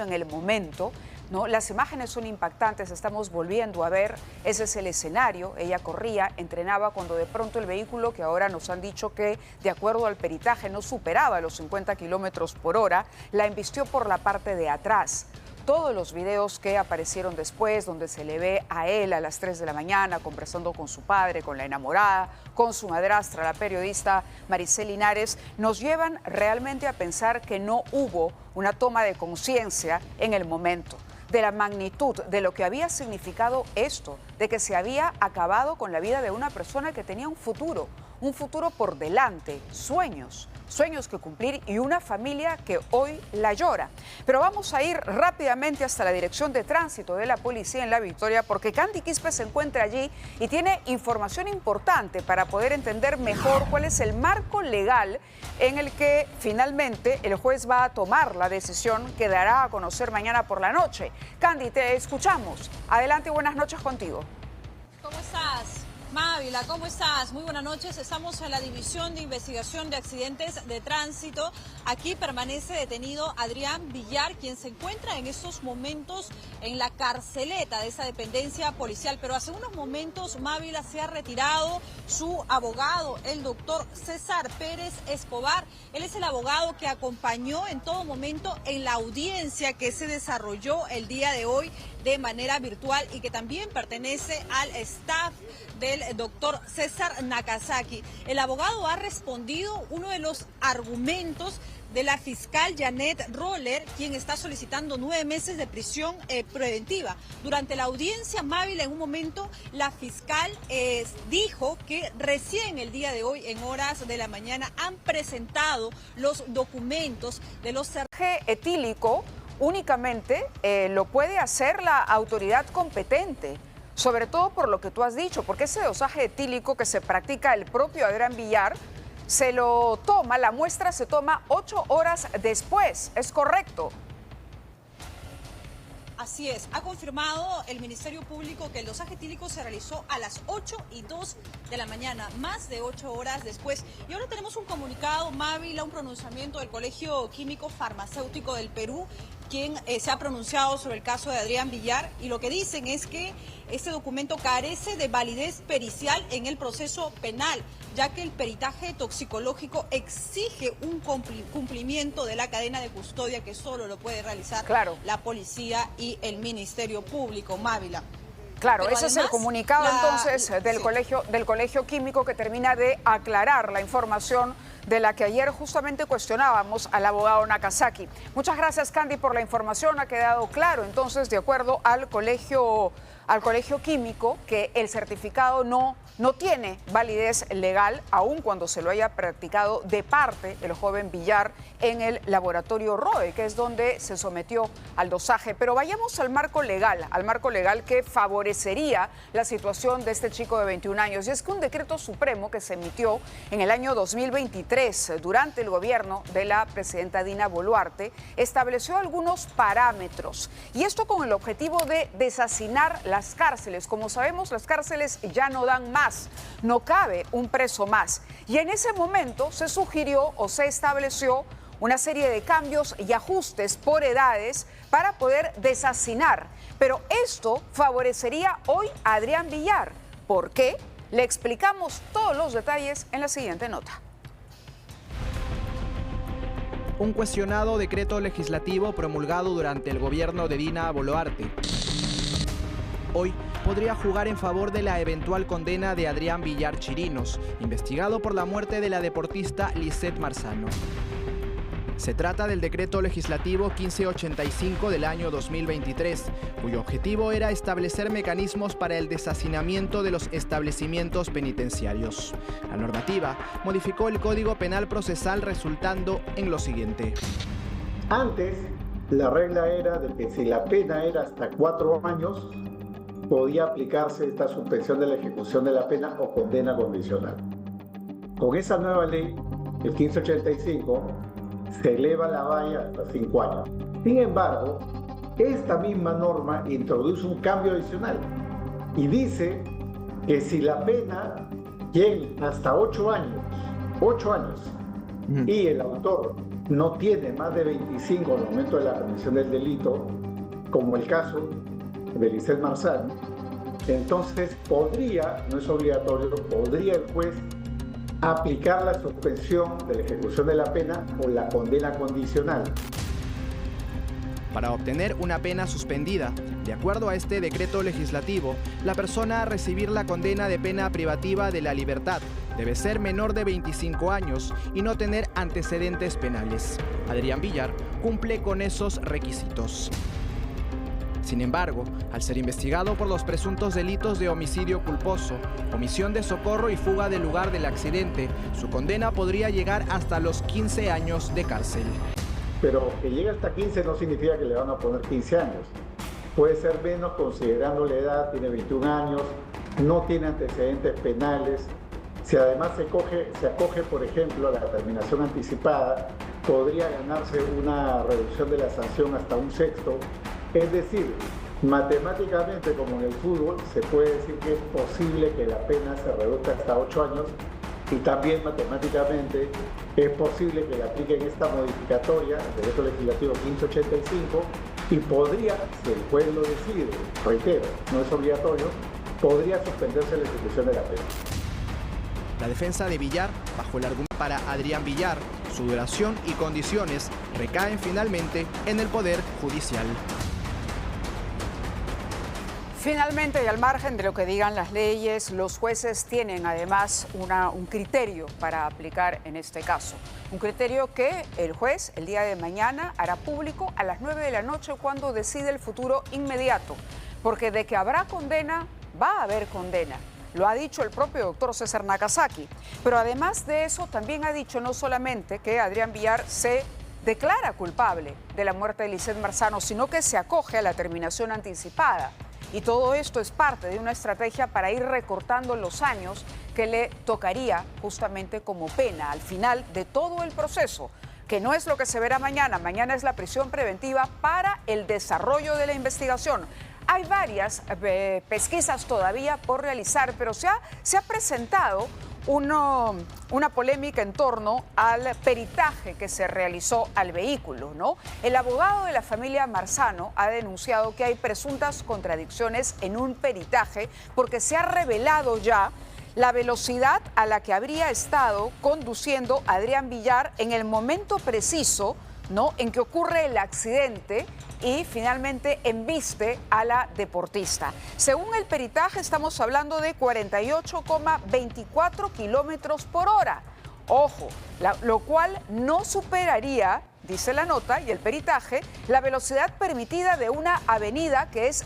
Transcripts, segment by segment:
en el momento, ¿no? Las imágenes son impactantes, estamos volviendo a ver, ese es el escenario. Ella corría, entrenaba cuando de pronto el vehículo, que ahora nos han dicho que de acuerdo al peritaje no superaba los 50 kilómetros por hora, la embistió por la parte de atrás. Todos los videos que aparecieron después, donde se le ve a él a las 3 de la mañana conversando con su padre, con la enamorada, con su madrastra, la periodista Maricel Linares, nos llevan realmente a pensar que no hubo una toma de conciencia en el momento de la magnitud de lo que había significado esto, de que se había acabado con la vida de una persona que tenía un futuro por delante, sueños que cumplir y una familia que hoy la llora. Pero vamos a ir rápidamente hasta la Dirección de Tránsito de la Policía en La Victoria, porque Candy Quispe se encuentra allí y tiene información importante para poder entender mejor cuál es el marco legal en el que finalmente el juez va a tomar la decisión que dará a conocer mañana por la noche. Candy, te escuchamos. Adelante, buenas noches contigo. ¿Cómo estás? Mávila, ¿cómo estás? Muy buenas noches. Estamos en la División de Investigación de Accidentes de Tránsito. Aquí permanece detenido Adrián Villar, quien se encuentra en estos momentos en la carceleta de esa dependencia policial. Pero hace unos momentos Mávila se ha retirado su abogado, el doctor César Pérez Escobar. Él es el abogado que acompañó en todo momento en la audiencia que se desarrolló el día de hoy de manera virtual y que también pertenece al staff del doctor César Nakazaki. El abogado ha respondido uno de los argumentos de la fiscal Janet Roller, quien está solicitando 9 meses de prisión preventiva. Durante la audiencia, Mávila, en un momento, la fiscal dijo que recién el día de hoy, en horas de la mañana, han presentado los documentos de los etílico. Únicamente lo puede hacer la autoridad competente, sobre todo por lo que tú has dicho, porque ese dosaje etílico que se practica el propio Adrián Villar, se lo toma, la muestra se toma 8 horas después, ¿es correcto? Así es, ha confirmado el Ministerio Público que el dosaje etílico se realizó a las 8:02 de la mañana, más de 8 horas después. Y ahora tenemos un comunicado, Mávila, un pronunciamiento del Colegio Químico Farmacéutico del Perú, quien se ha pronunciado sobre el caso de Adrián Villar, y lo que dicen es que este documento carece de validez pericial en el proceso penal, ya que el peritaje toxicológico exige un cumplimiento de la cadena de custodia que solo lo puede realizar la policía y el Ministerio Público. Mávila. Claro, ese es el comunicado entonces del Colegio Químico, que termina de aclarar la información de la que ayer justamente cuestionábamos al abogado Nakazaki. Muchas gracias, Candy, por la información. Ha quedado claro entonces, de acuerdo al Colegio Químico, que el certificado no tiene validez legal, aun cuando se lo haya practicado de parte del joven Villar en el laboratorio ROE, que es donde se sometió al dosaje. Pero vayamos al marco legal que favorecería la situación de este chico de 21 años. Y es que un decreto supremo que se emitió en el año 2023, durante el gobierno de la presidenta Dina Boluarte, estableció algunos parámetros. Y esto con el objetivo de deshacinar las cárceles. Como sabemos, las cárceles ya no dan más, no cabe un preso más. Y en ese momento se sugirió o se estableció una serie de cambios y ajustes por edades para poder deshacinar. Pero esto favorecería hoy a Adrián Villar. ¿Por qué? Le explicamos todos los detalles en la siguiente nota. Un cuestionado decreto legislativo promulgado durante el gobierno de Dina Boluarte hoy podría jugar en favor de la eventual condena de Adrián Villar Chirinos, investigado por la muerte de la deportista Lisette Marzano. Se trata del decreto legislativo 1585 del año 2023, cuyo objetivo era establecer mecanismos para el deshacinamiento de los establecimientos penitenciarios. La normativa modificó el Código Penal Procesal, resultando en lo siguiente. Antes, la regla era de que si la pena era hasta 4 años, podía aplicarse esta suspensión de la ejecución de la pena o condena condicional. Con esa nueva ley, el 1585, se eleva la valla hasta 5 años. Sin embargo, esta misma norma introduce un cambio adicional y dice que si la pena llega hasta 8 años, y el autor no tiene más de 25 al momento de la comisión del delito, como el caso de Lisset Marzano, entonces podría, no es obligatorio, podría el juez aplicar la suspensión de la ejecución de la pena o la condena condicional. Para obtener una pena suspendida, de acuerdo a este decreto legislativo, la persona a recibir la condena de pena privativa de la libertad debe ser menor de 25 años y no tener antecedentes penales. Adrián Villar cumple con esos requisitos. Sin embargo, al ser investigado por los presuntos delitos de homicidio culposo, omisión de socorro y fuga del lugar del accidente, su condena podría llegar hasta los 15 años de cárcel. Pero que llegue hasta 15 no significa que le van a poner 15 años. Puede ser menos considerando la edad, tiene 21 años, no tiene antecedentes penales. Si además se acoge, por ejemplo, a la terminación anticipada, podría ganarse una reducción de la sanción hasta un sexto. Es decir, matemáticamente, como en el fútbol, se puede decir que es posible que la pena se reduzca hasta 8 años y también matemáticamente es posible que le apliquen esta modificatoria, el decreto legislativo 1585, y podría, si el juez lo decide, reitero, no es obligatorio, podría suspenderse la ejecución de la pena. La defensa de Villar, bajo el argumento para Adrián Villar, su duración y condiciones recaen finalmente en el Poder Judicial. Finalmente, y al margen de lo que digan las leyes, los jueces tienen además un criterio para aplicar en este caso. Un criterio que el juez el día de mañana hará público a las 9 de la noche cuando decide el futuro inmediato. Porque de que habrá condena, va a haber condena. Lo ha dicho el propio doctor César Nakazaki. Pero además de eso, también ha dicho no solamente que Adrián Villar se declara culpable de la muerte de Lisset Marzano, sino que se acoge a la terminación anticipada. Y todo esto es parte de una estrategia para ir recortando los años que le tocaría justamente como pena al final de todo el proceso, que no es lo que se verá mañana. Mañana es la prisión preventiva para el desarrollo de la investigación. Hay varias pesquisas todavía por realizar, pero se ha presentado una polémica en torno al peritaje que se realizó al vehículo, ¿no? El abogado de la familia Marzano ha denunciado que hay presuntas contradicciones en un peritaje porque se ha revelado ya la velocidad a la que habría estado conduciendo Adrián Villar en el momento preciso, ¿no?, en que ocurre el accidente y finalmente embiste a la deportista. Según el peritaje, estamos hablando de 48,24 kilómetros por hora. Ojo, lo cual no superaría, dice la nota y el peritaje, la velocidad permitida de una avenida que es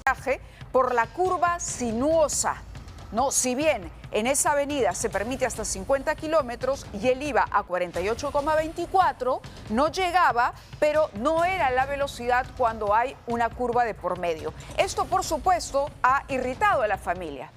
por la curva sinuosa. No, si bien en esa avenida se permite hasta 50 kilómetros y él iba a 48,24, no llegaba, pero no era la velocidad cuando hay una curva de por medio. Esto, por supuesto, ha irritado a la familia.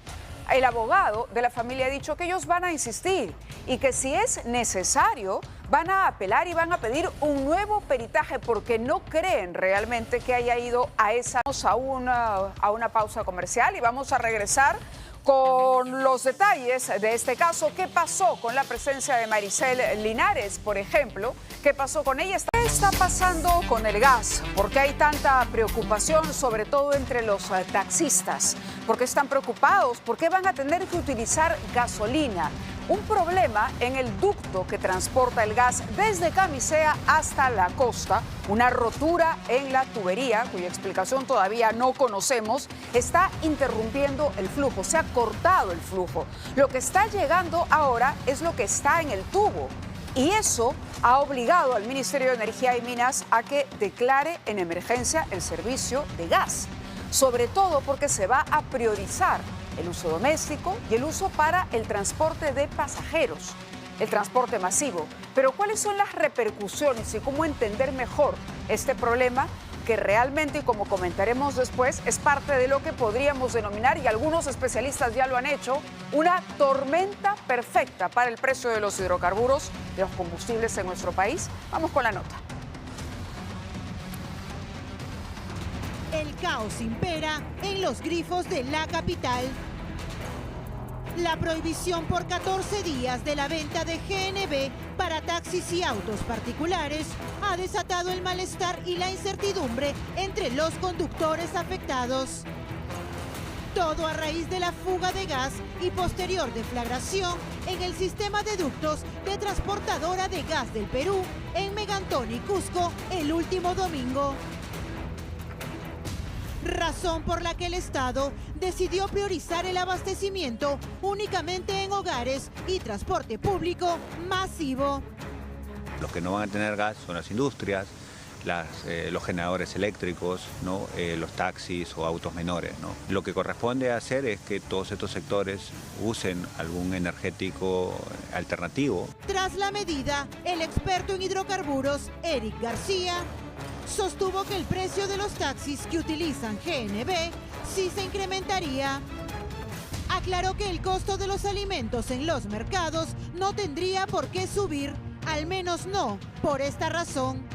El abogado de la familia ha dicho que ellos van a insistir y que si es necesario van a apelar y van a pedir un nuevo peritaje porque no creen realmente que haya ido a esa... Vamos a una pausa comercial y vamos a regresar con los detalles de este caso. ¿Qué pasó con la presencia de Maricel Linares, por ejemplo? ¿Qué pasó con ella? ¿Qué está pasando con el gas? ¿Por qué hay tanta preocupación, sobre todo entre los taxistas? ¿Por qué están preocupados? ¿Por qué van a tener que utilizar gasolina? Un problema en el ducto que transporta el gas desde Camisea hasta la costa, una rotura en la tubería, cuya explicación todavía no conocemos, está interrumpiendo el flujo, se ha cortado el flujo. Lo que está llegando ahora es lo que está en el tubo. Y eso ha obligado al Ministerio de Energía y Minas a que declare en emergencia el servicio de gas, sobre todo porque se va a priorizar el uso doméstico y el uso para el transporte de pasajeros, el transporte masivo. Pero ¿cuáles son las repercusiones y cómo entender mejor este problema que realmente, y como comentaremos después, es parte de lo que podríamos denominar, y algunos especialistas ya lo han hecho, una tormenta perfecta para el precio de los hidrocarburos, de los combustibles en nuestro país? Vamos con la nota. El caos impera en los grifos de la capital. La prohibición por 14 días de la venta de GNV para taxis y autos particulares ha desatado el malestar y la incertidumbre entre los conductores afectados. Todo a raíz de la fuga de gas y posterior deflagración en el sistema de ductos de Transportadora de Gas del Perú en Megantón y Cusco el último domingo. Razón por la que el Estado decidió priorizar el abastecimiento únicamente en hogares y transporte público masivo. Los que no van a tener gas son las industrias, los generadores eléctricos, ¿no? Los taxis o autos menores, ¿no? Lo que corresponde hacer es que todos estos sectores usen algún energético alternativo. Tras la medida, el experto en hidrocarburos, Eric García, sostuvo que el precio de los taxis que utilizan GNV sí se incrementaría. Aclaró que el costo de los alimentos en los mercados no tendría por qué subir, al menos no por esta razón.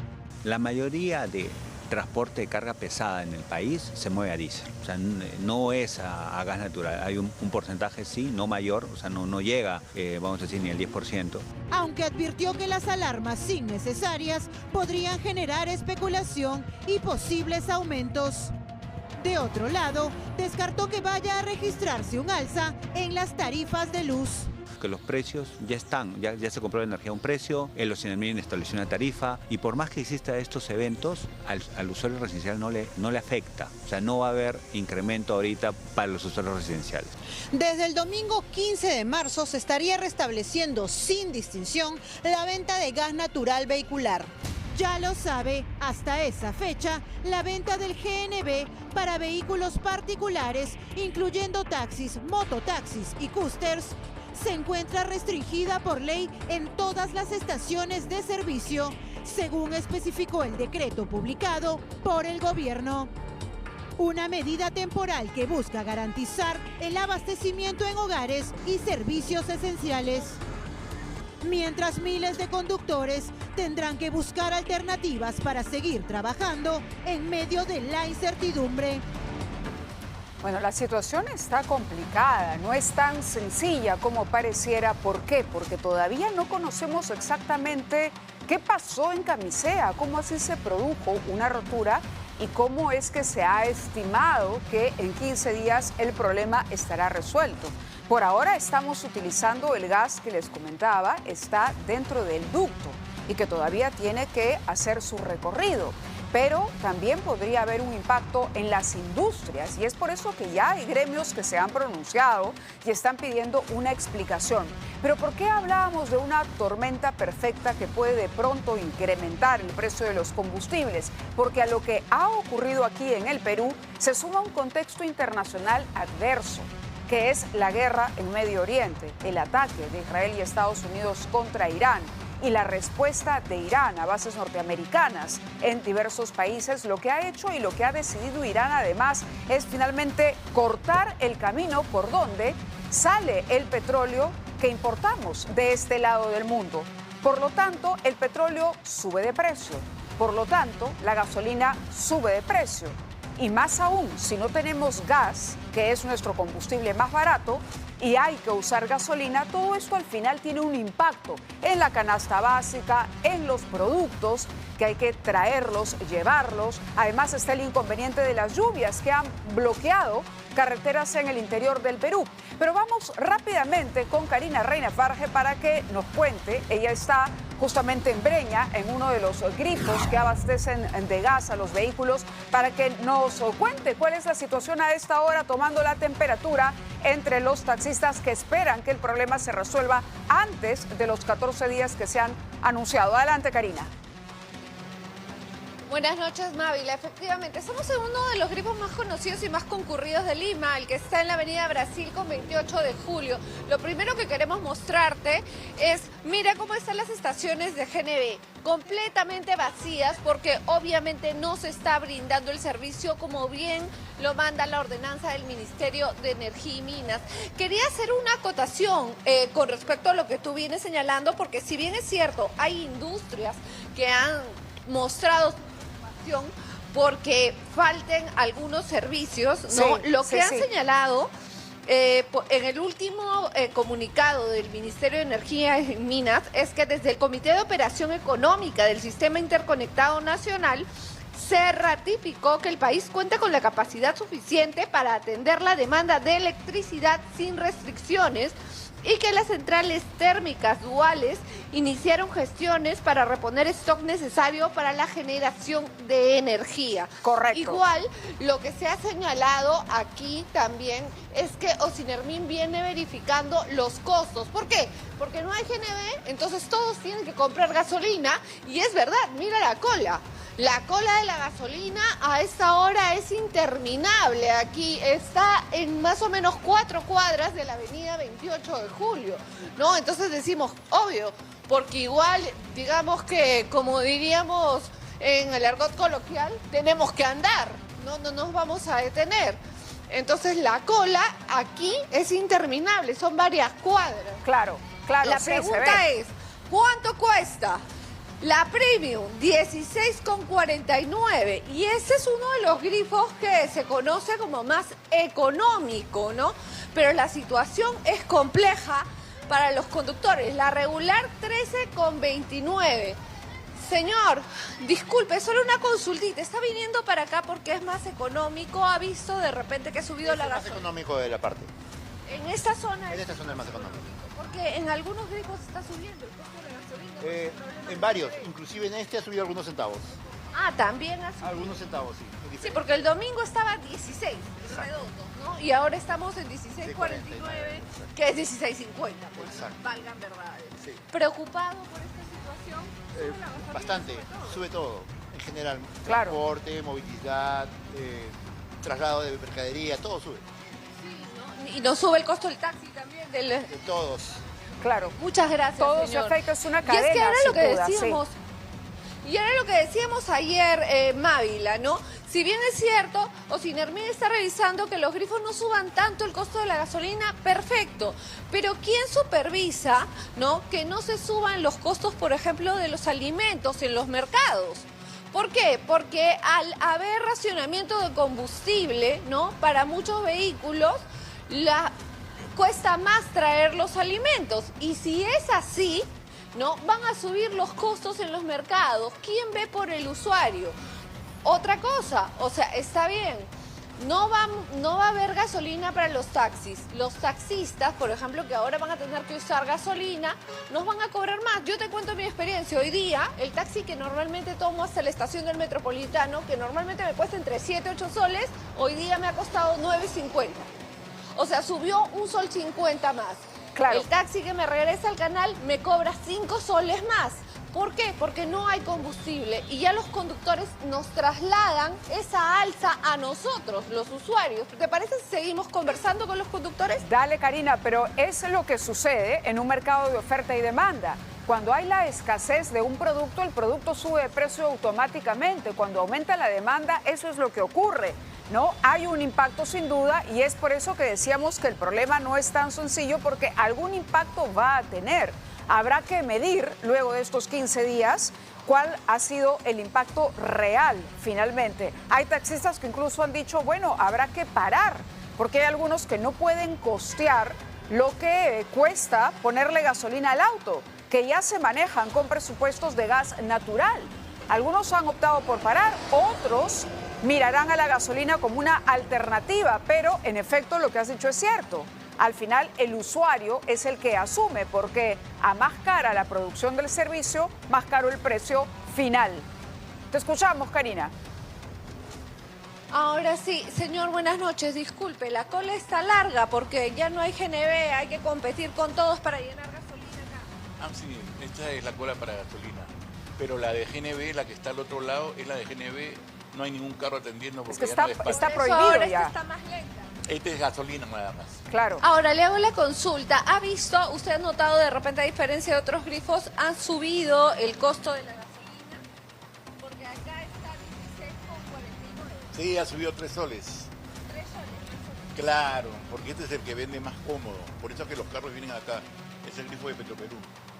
La mayoría de transporte de carga pesada en el país se mueve a diésel, o sea, no es a gas natural. Hay un porcentaje, sí, no mayor, o sea, no llega, vamos a decir, ni el 10%. Aunque advirtió que las alarmas innecesarias podrían generar especulación y posibles aumentos. De otro lado, descartó que vaya a registrarse un alza en las tarifas de luz. Que los precios ya están, ya se compró la energía a un precio, el Oceanamín estableció una tarifa y por más que exista estos eventos, al usuario residencial no le afecta, o sea, no va a haber incremento ahorita para los usuarios residenciales. Desde el domingo 15 de marzo se estaría restableciendo sin distinción la venta de gas natural vehicular. Ya lo sabe, hasta esa fecha, la venta del GNV para vehículos particulares, incluyendo taxis, mototaxis y coasters, se encuentra restringida por ley en todas las estaciones de servicio, según especificó el decreto publicado por el gobierno. Una medida temporal que busca garantizar el abastecimiento en hogares y servicios esenciales. Mientras miles de conductores tendrán que buscar alternativas para seguir trabajando en medio de la incertidumbre. Bueno, la situación está complicada, no es tan sencilla como pareciera. ¿Por qué? Porque todavía no conocemos exactamente qué pasó en Camisea, cómo así se produjo una rotura y cómo es que se ha estimado que en 15 días el problema estará resuelto. Por ahora estamos utilizando el gas que les comentaba, está dentro del ducto y que todavía tiene que hacer su recorrido. Pero también podría haber un impacto en las industrias y es por eso que ya hay gremios que se han pronunciado y están pidiendo una explicación. Pero ¿por qué hablábamos de una tormenta perfecta que puede de pronto incrementar el precio de los combustibles? Porque a lo que ha ocurrido aquí en el Perú se suma un contexto internacional adverso, que es la guerra en Medio Oriente, el ataque de Israel y Estados Unidos contra Irán y la respuesta de Irán a bases norteamericanas en diversos países. Lo que ha hecho y lo que ha decidido Irán además es finalmente cortar el camino por donde sale el petróleo que importamos de este lado del mundo. Por lo tanto, el petróleo sube de precio. Por lo tanto, la gasolina sube de precio. Y más aún, si no tenemos gas, que es nuestro combustible más barato, y hay que usar gasolina, todo esto al final tiene un impacto en la canasta básica, en los productos que hay que traerlos, llevarlos. Además está el inconveniente de las lluvias que han bloqueado carreteras en el interior del Perú. Pero vamos rápidamente con Karina Reina Farge para que nos cuente. Ella está justamente en Breña, en uno de los grifos que abastecen de gas a los vehículos, para que nos cuente cuál es la situación a esta hora, tomando la temperatura entre los taxistas que esperan que el problema se resuelva antes de los 14 días que se han anunciado. Adelante, Karina. Buenas noches, Mávila. Efectivamente, estamos en uno de los grifos más conocidos y más concurridos de Lima, el que está en la avenida Brasil con 28 de julio. Lo primero que queremos mostrarte es, mira cómo están las estaciones de GNV, completamente vacías porque obviamente no se está brindando el servicio como bien lo manda la ordenanza del Ministerio de Energía y Minas. Quería hacer una acotación con respecto a lo que tú vienes señalando, porque si bien es cierto, hay industrias que han mostrado porque falten algunos servicios, ¿no? Sí, Lo que han sí. señalado En el último comunicado del Ministerio de Energía y Minas es que desde el Comité de Operación Económica del Sistema Interconectado Nacional se ratificó que el país cuenta con la capacidad suficiente para atender la demanda de electricidad sin restricciones y que las centrales térmicas duales iniciaron gestiones para reponer stock necesario para la generación de energía. Correcto. Igual, lo que se ha señalado aquí también es que Ocinermin viene verificando los costos. ¿Por qué? Porque no hay GNV, entonces todos tienen que comprar gasolina y es verdad, mira la cola. La cola de la gasolina a esta hora es interminable. Aquí está en más o menos 4 cuadras de la avenida 28 de julio, ¿no? Entonces decimos, obvio, porque igual, digamos que, como diríamos en el argot coloquial, tenemos que andar, no nos vamos a detener. Entonces la cola aquí es interminable, son varias cuadras. Claro, claro. La sí, pregunta es, ¿cuánto cuesta? La Premium, 16,49, y ese es uno de los grifos que se conoce como más económico, ¿no? Pero la situación es compleja para los conductores. La regular, 13,29. Señor, disculpe, solo una consultita. ¿Está viniendo para acá porque es más económico? ¿Ha visto de repente que ha subido la gasolina? Es más económico de la parte. En esta zona. En esta zona es más económico. Porque en algunos grifos está subiendo el costo de la gasolina. En varios, inclusive en este ha subido algunos centavos. Ah, también ha subido. Algunos centavos, sí. Sí, porque el domingo estaba 16, redondo, ¿no? Y ahora estamos en 16,49, que es 16,50, pues, valgan verdades. Sí. ¿Preocupado por esta situación? ¿Sube la gasolina? Bastante, sube todo, en general. Claro. Transporte, movilidad, traslado de mercadería, todo sube. Sí, ¿no? Y nos sube el costo del taxi también. De todos. Claro. Muchas gracias, Todo se señor. afecta, es una Y cadena, es que ahora sin lo que duda, sí. decíamos... Y ahora lo que decíamos ayer, Mávila, ¿no? Si bien es cierto, Ocinermin está revisando que los grifos no suban tanto el costo de la gasolina, perfecto. Pero ¿quién supervisa, ¿no? Que no se suban los costos, por ejemplo, de los alimentos en los mercados. ¿Por qué? Porque al haber racionamiento de combustible, ¿no? Para muchos vehículos, cuesta más traer los alimentos. Y si es así, ¿no? Van a subir los costos en los mercados. ¿Quién ve por el usuario? Otra cosa, o sea, está bien, no va a haber gasolina para los taxis. Los taxistas, por ejemplo, que ahora van a tener que usar gasolina, nos van a cobrar más. Yo te cuento mi experiencia. Hoy día, el taxi que normalmente tomo hasta la estación del Metropolitano, que normalmente me cuesta entre 7 y 8 soles, hoy día me ha costado 9,50. O sea, subió 1,50 más. Claro. El taxi que me regresa al canal me cobra 5 soles más. ¿Por qué? Porque no hay combustible y ya los conductores nos trasladan esa alza a nosotros, los usuarios. ¿Te parece si seguimos conversando con los conductores? Dale, Karina, pero es lo que sucede en un mercado de oferta y demanda. Cuando hay la escasez de un producto, el producto sube de precio automáticamente. Cuando aumenta la demanda, eso es lo que ocurre, ¿no? Hay un impacto sin duda y es por eso que decíamos que el problema no es tan sencillo porque algún impacto va a tener. Habrá que medir luego de estos 15 días cuál ha sido el impacto real finalmente. Hay taxistas que incluso han dicho, bueno, habrá que parar porque hay algunos que no pueden costear lo que cuesta ponerle gasolina al auto, que ya se manejan con presupuestos de gas natural. Algunos han optado por parar, otros mirarán a la gasolina como una alternativa, pero en efecto lo que has dicho es cierto. Al final el usuario es el que asume porque a más cara la producción del servicio, más caro el precio final. Te escuchamos, Karina. Ahora sí, señor, buenas noches. Disculpe, la cola está larga porque ya no hay GNV, hay que competir con todos para llenar gasolina acá. Ah, sí, esta es la cola para gasolina. Pero la de GNV, la que está al otro lado, es la de GNV. No hay ningún carro atendiendo porque Es que ya no hay espacio. está Por eso prohibido ahora ya. está más lenta. Este es gasolina nada más. Claro. Ahora le hago la consulta. ¿Ha visto, usted ha notado de repente a diferencia de otros grifos, han subido el costo de la gasolina? Porque acá está 16,49. Sí, ha subido 3 soles. 3 soles. Claro, porque este es el que vende más cómodo. Por eso es que los carros vienen acá. Es el grifo de Petroperú.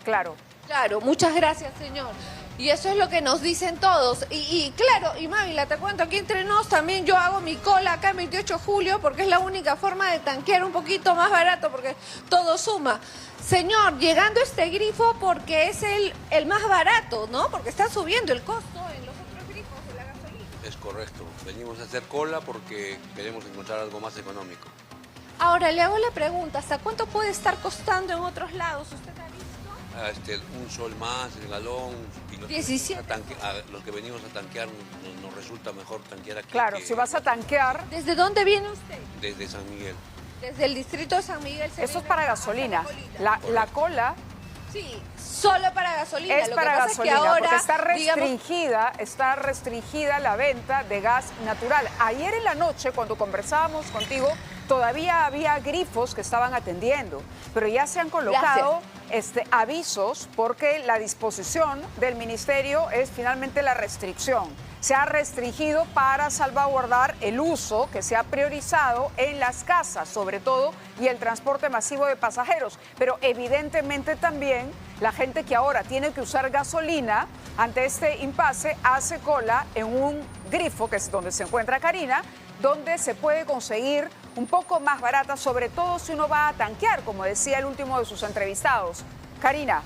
Claro. Claro, muchas gracias, señor. Y eso es lo que nos dicen todos. Y claro, y Mávila, te cuento, aquí entre nos también yo hago mi cola acá en 28 de julio porque es la única forma de tanquear un poquito más barato porque todo suma. Señor, llegando este grifo porque es el más barato, ¿no? Porque está subiendo el costo en los otros grifos de la gasolina. Es correcto. Venimos a hacer cola porque queremos encontrar algo más económico. Ahora, le hago la pregunta, ¿hasta cuánto puede estar costando en otros lados? ¿Usted ha visto? Un sol más, el galón. Y los 17. Los que venimos a tanquear nos resulta mejor tanquear aquí. Claro, si vas a tanquear... ¿Desde dónde viene usted? Desde San Miguel. Desde el distrito de San Miguel. Eso es para gasolina. La cola... Sí, solo para gasolina. Es Lo para que pasa gasolina, es que ahora, porque está digamos, restringida la venta de gas natural. Ayer en la noche, cuando conversábamos contigo, todavía había grifos que estaban atendiendo, pero ya se han colocado avisos porque la disposición del ministerio es finalmente la restricción. Se ha restringido para salvaguardar el uso que se ha priorizado en las casas, sobre todo, y el transporte masivo de pasajeros. Pero evidentemente también la gente que ahora tiene que usar gasolina ante este impasse hace cola en un grifo, que es donde se encuentra Karina, donde se puede conseguir un poco más barata, sobre todo si uno va a tanquear, como decía el último de sus entrevistados. Karina.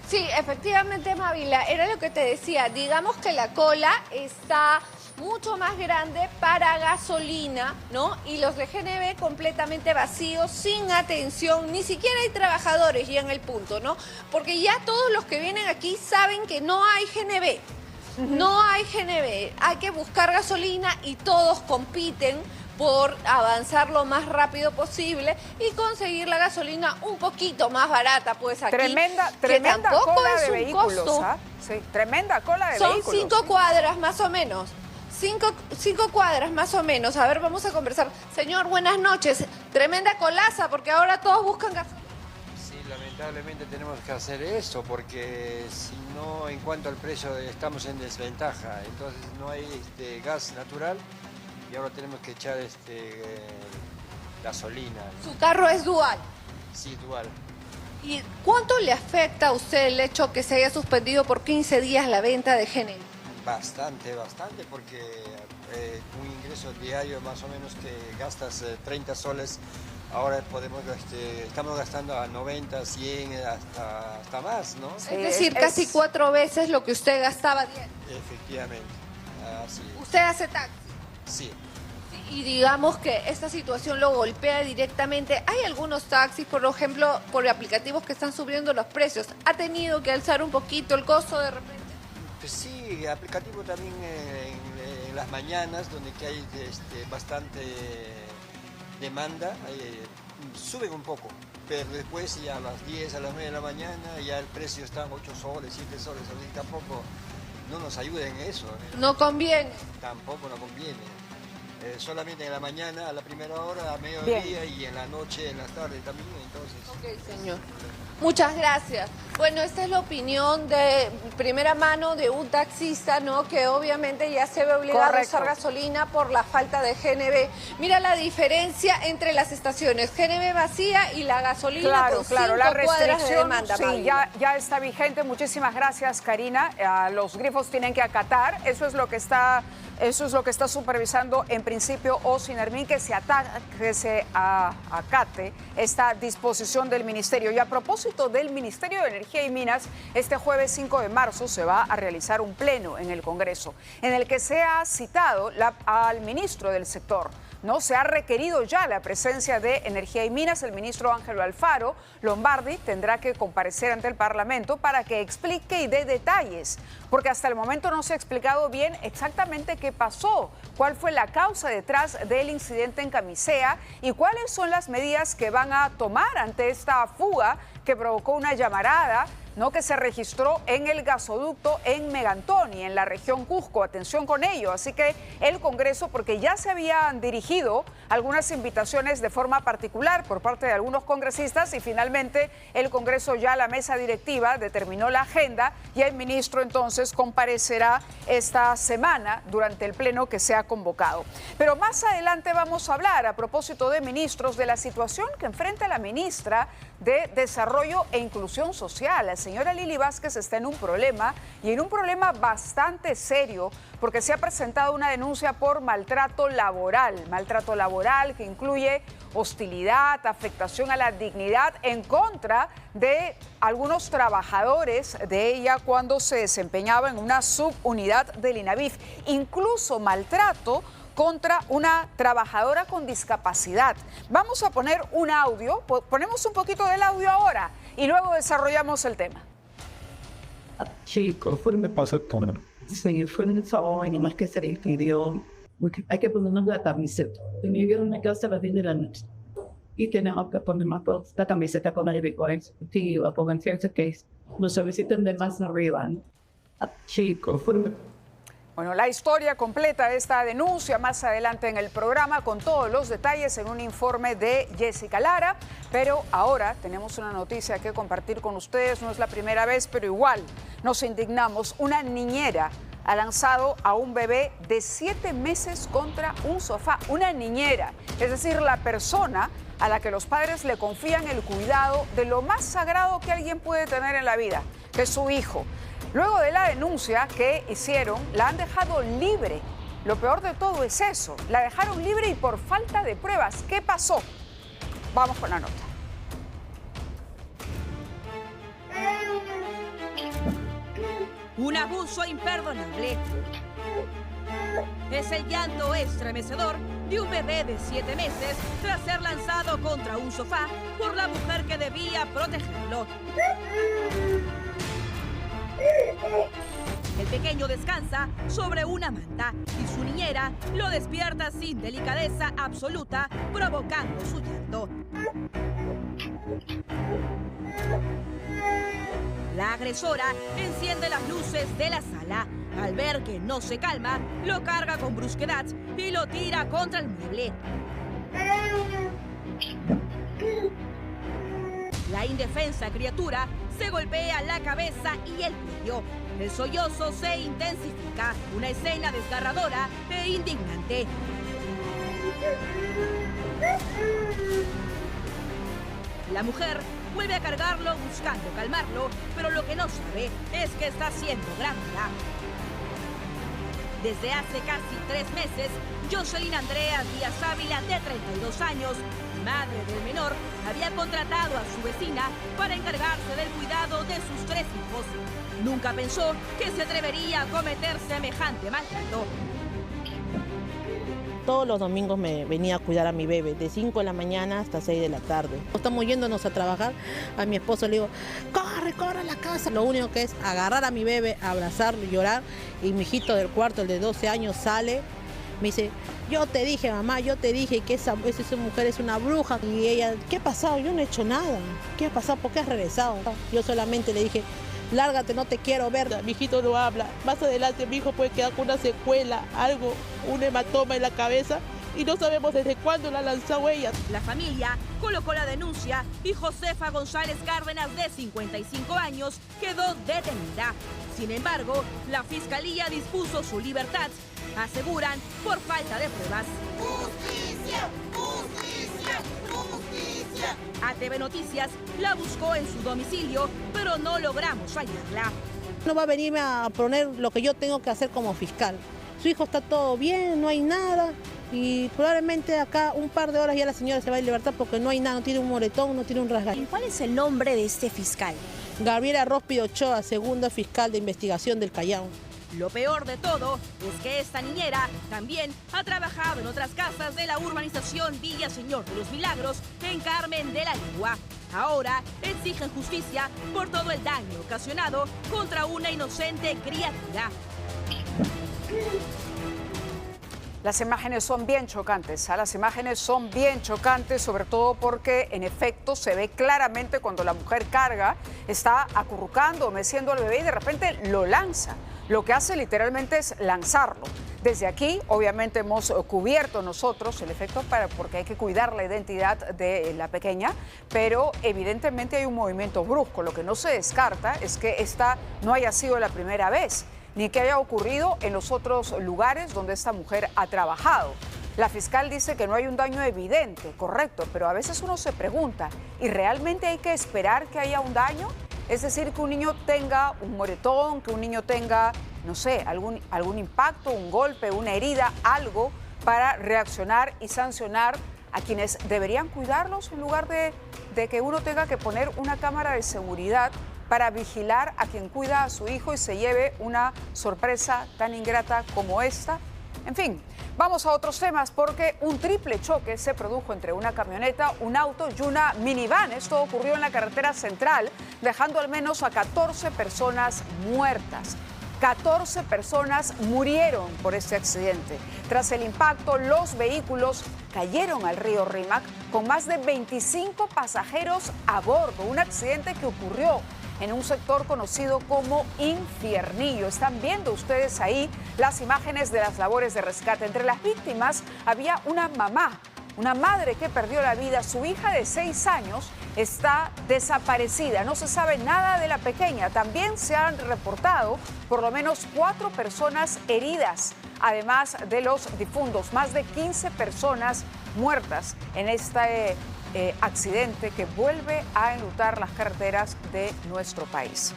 Sí, efectivamente, Mávila, era lo que te decía. Digamos que la cola está mucho más grande para gasolina, ¿no? Y los de GNB completamente vacíos, sin atención, ni siquiera hay trabajadores ya en el punto, ¿no? Porque ya todos los que vienen aquí saben que no hay GNB. No hay GNB, hay que buscar gasolina y todos compiten por avanzar lo más rápido posible y conseguir la gasolina un poquito más barata, pues aquí. Tremenda cola de vehículos, ¿ah? Sí, tremenda cola de vehículos. Son 5 cuadras más o menos. 5 cuadras más o menos. A ver, vamos a conversar. Señor, buenas noches. Tremenda colaza porque ahora todos buscan gasolina. Sí, lamentablemente tenemos que hacer eso porque si no, en cuanto al precio, estamos en desventaja. Entonces no hay gas natural y ahora tenemos que echar gasolina. Su carro es dual. Sí, dual. ¿Y cuánto le afecta a usted el hecho que se haya suspendido por 15 días la venta de GNB? Bastante, porque un ingreso diario más o menos que gastas 30 soles, ahora estamos gastando a 90, 100, hasta más, ¿no? Sí, es decir, casi 4 veces lo que usted gastaba diario. Efectivamente, así es. ¿Usted hace taxi? Sí. Y digamos que esta situación lo golpea directamente. Hay algunos taxis, por ejemplo, por aplicativos que están subiendo los precios. ¿Ha tenido que alzar un poquito el costo de repente? Pues sí, aplicativo también en las mañanas, donde que hay bastante demanda, suben un poco. Pero después ya a las 10, a las 9 de la mañana, ya el precio está en 8 soles, 7 soles. Así tampoco no nos ayuda en eso. No conviene. Tampoco nos conviene. Solamente en la mañana, a la primera hora, a mediodía. Bien. Y en la noche, en la tarde también, entonces. Ok, señor. Muchas gracias. Bueno, esta es la opinión de primera mano de un taxista, ¿no? Que obviamente ya se ve obligado a usar gasolina por la falta de GNB. Mira la diferencia entre las estaciones, GNB vacía y la gasolina con 5 cuadras de demanda. Sí, ya está vigente. Muchísimas gracias, Karina. Los grifos tienen que acatar. Eso es lo que está supervisando en principio Osinermin, que se acate esta disposición del ministerio. Y a propósito del Ministerio de Energía y Minas, este jueves 5 de marzo se va a realizar un pleno en el Congreso en el que se ha citado al ministro del sector. ¿No? Se ha requerido ya la presencia de Energía y Minas. El ministro Ángelo Alfaro Lombardi tendrá que comparecer ante el Parlamento para que explique y dé detalles, porque hasta el momento no se ha explicado bien exactamente qué pasó, cuál fue la causa detrás del incidente en Camisea y cuáles son las medidas que van a tomar ante esta fuga que provocó una llamarada, ¿no?, que se registró en el gasoducto en Megantoni, en la región Cusco. Atención con ello. Así que el Congreso, porque ya se habían dirigido algunas invitaciones de forma particular por parte de algunos congresistas y finalmente el Congreso, ya la mesa directiva determinó la agenda y el ministro entonces comparecerá esta semana durante el pleno que se ha convocado. Pero más adelante vamos a hablar, a propósito de ministros, de la situación que enfrenta la ministra de Desarrollo e Inclusión Social. La señora Lili Vázquez está en un problema, y en un problema bastante serio, porque se ha presentado una denuncia por maltrato laboral que incluye hostilidad, afectación a la dignidad en contra de algunos trabajadores de ella cuando se desempeñaba en una subunidad del INAVIF, incluso maltrato contra una trabajadora con discapacidad. Vamos a poner un audio, ponemos un poquito del audio ahora y luego desarrollamos el tema. Chico, fue me pasó todo. Sí, fue en el sábado y más que se le pidió, hay que ponernos la camiseta. Me vieron una casa a las 10 de la noche y tenemos que poner más la camiseta con el bico ejecutivo, con cierto que nos solicitan de más arriba. Chico, fue Bueno, la historia completa de esta denuncia más adelante en el programa con todos los detalles en un informe de Jessica Lara. Pero ahora tenemos una noticia que compartir con ustedes. No es la primera vez, pero igual nos indignamos. Una niñera ha lanzado a un bebé de 7 meses contra un sofá. Una niñera, es decir, la persona a la que los padres le confían el cuidado de lo más sagrado que alguien puede tener en la vida, que es su hijo. Luego de la denuncia que hicieron, la han dejado libre. Lo peor de todo es eso, la dejaron libre y por falta de pruebas. ¿Qué pasó? Vamos con la nota. Un abuso imperdonable. Es el llanto estremecedor de un bebé de 7 meses tras ser lanzado contra un sofá por la mujer que debía protegerlo. El pequeño descansa sobre una manta y su niñera lo despierta sin delicadeza absoluta, provocando su llanto. La agresora enciende las luces de la sala. Al ver que no se calma, lo carga con brusquedad y lo tira contra el mueble. La indefensa criatura se golpea la cabeza y el cuello. El sollozo se intensifica. Una escena desgarradora e indignante. La mujer vuelve a cargarlo buscando calmarlo, pero lo que no sabe es que está siendo grávida. Desde hace casi 3 meses, Jocelyn Andrea Díaz Ávila, de 32 años, madre del menor, había contratado a su vecina para encargarse del cuidado de sus 3 hijos. Nunca pensó que se atrevería a cometer semejante maltrato. Todos los domingos me venía a cuidar a mi bebé, de 5 de la mañana hasta 6 de la tarde. Estamos yéndonos a trabajar, a mi esposo le digo, corre a la casa. Lo único que es agarrar a mi bebé, abrazarlo y llorar. Y mi hijito del cuarto, el de 12 años, sale, me dice, yo te dije, mamá, yo te dije que esa mujer es una bruja. Y ella, ¿qué ha pasado? Yo no he hecho nada. ¿Qué ha pasado? ¿Por qué has regresado? Yo solamente le dije, lárgate, no te quiero ver. Mi hijito no habla. Más adelante mi hijo puede quedar con una secuela, algo, un hematoma en la cabeza, y no sabemos desde cuándo la ha lanzado ella. La familia colocó la denuncia y Josefa González Cárdenas, de 55 años, quedó detenida. Sin embargo, la fiscalía dispuso su libertad. Aseguran por falta de pruebas. ¡Justicia! ¡Justicia! ¡Justicia! ATV Noticias la buscó en su domicilio, pero no logramos hallarla. No va a venirme a poner lo que yo tengo que hacer como fiscal. Su hijo está todo bien, no hay nada. Y probablemente acá un par de horas ya la señora se va en libertad porque no hay nada, no tiene un moretón, no tiene un rasgado. ¿Cuál es el nombre de este fiscal? Gabriela Róspido Ochoa, segunda fiscal de investigación del Callao. Lo peor de todo es que esta niñera también ha trabajado en otras casas de la urbanización Villa Señor de los Milagros en Carmen de la Legua. Ahora exigen justicia por todo el daño ocasionado contra una inocente criatura. Las imágenes son bien chocantes, las imágenes son bien chocantes, sobre todo porque en efecto se ve claramente cuando la mujer carga, está acurrucando, meciendo al bebé y de repente lo lanza. Lo que hace literalmente es lanzarlo. Desde aquí, obviamente, hemos cubierto nosotros el efecto porque hay que cuidar la identidad de la pequeña, pero evidentemente hay un movimiento brusco. Lo que no se descarta es que esta no haya sido la primera vez, ni que haya ocurrido en los otros lugares donde esta mujer ha trabajado. La fiscal dice que no hay un daño evidente, correcto, pero a veces uno se pregunta, ¿y realmente hay que esperar que haya un daño? Es decir, que un niño tenga un moretón, que un niño tenga, no sé, algún impacto, un golpe, una herida, algo para reaccionar y sancionar a quienes deberían cuidarlos en lugar de que uno tenga que poner una cámara de seguridad para vigilar a quien cuida a su hijo y se lleve una sorpresa tan ingrata como esta. En fin, vamos a otros temas porque un triple choque se produjo entre una camioneta, un auto y una minivan. Esto ocurrió en la carretera central, dejando al menos a 14 personas muertas. 14 personas murieron por este accidente. Tras el impacto, los vehículos cayeron al río Rímac con más de 25 pasajeros a bordo. Un accidente que ocurrió en un sector conocido como Infiernillo. Están viendo ustedes ahí las imágenes de las labores de rescate. Entre las víctimas había una mamá, una madre que perdió la vida. Su hija de 6 años está desaparecida. No se sabe nada de la pequeña. También se han reportado por lo menos 4 personas heridas, además de los difuntos. Más de 15 personas muertas en este accidente que vuelve a enlutar las carreteras de nuestro país.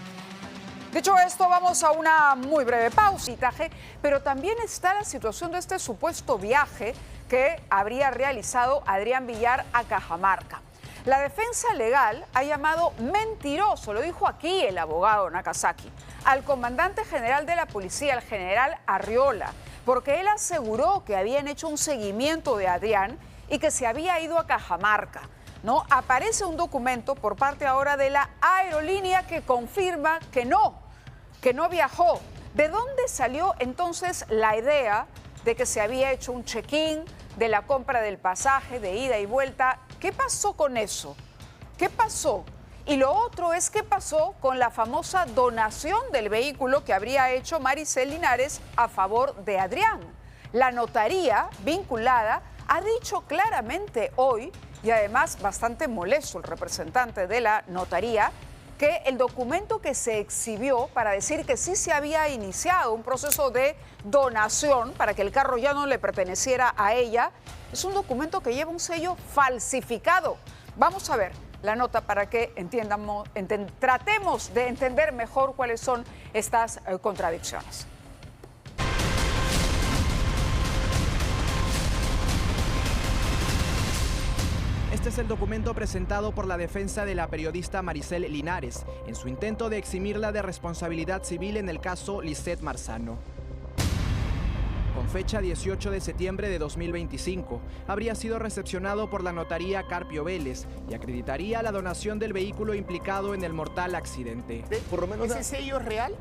Dicho esto, vamos a una muy breve pausa, pero también está la situación de este supuesto viaje que habría realizado Adrián Villar a Cajamarca. La defensa legal ha llamado mentiroso, lo dijo aquí el abogado Nakazaki, al comandante general de la policía, el general Arriola, porque él aseguró que habían hecho un seguimiento de Adrián y que se había ido a Cajamarca. No, aparece un documento por parte ahora de la aerolínea que confirma que no viajó. ¿De dónde salió entonces la idea de que se había hecho un check-in, de la compra del pasaje, de ida y vuelta? ¿Qué pasó con eso? ¿Qué pasó? Y lo otro es qué pasó con la famosa donación del vehículo que habría hecho Maricel Linares a favor de Adrián. La notaría vinculada ha dicho claramente hoy, y además bastante molesto el representante de la notaría, que el documento que se exhibió para decir que sí se había iniciado un proceso de donación para que el carro ya no le perteneciera a ella, es un documento que lleva un sello falsificado. Vamos a ver la nota para que tratemos de entender mejor cuáles son estas contradicciones. Este es el documento presentado por la defensa de la periodista Maricel Linares en su intento de eximirla de responsabilidad civil en el caso Lisette Marzano. Con fecha 18 de septiembre de 2025, habría sido recepcionado por la notaría Carpio Vélez y acreditaría la donación del vehículo implicado en el mortal accidente. Por lo menos ¿Ese sello es real?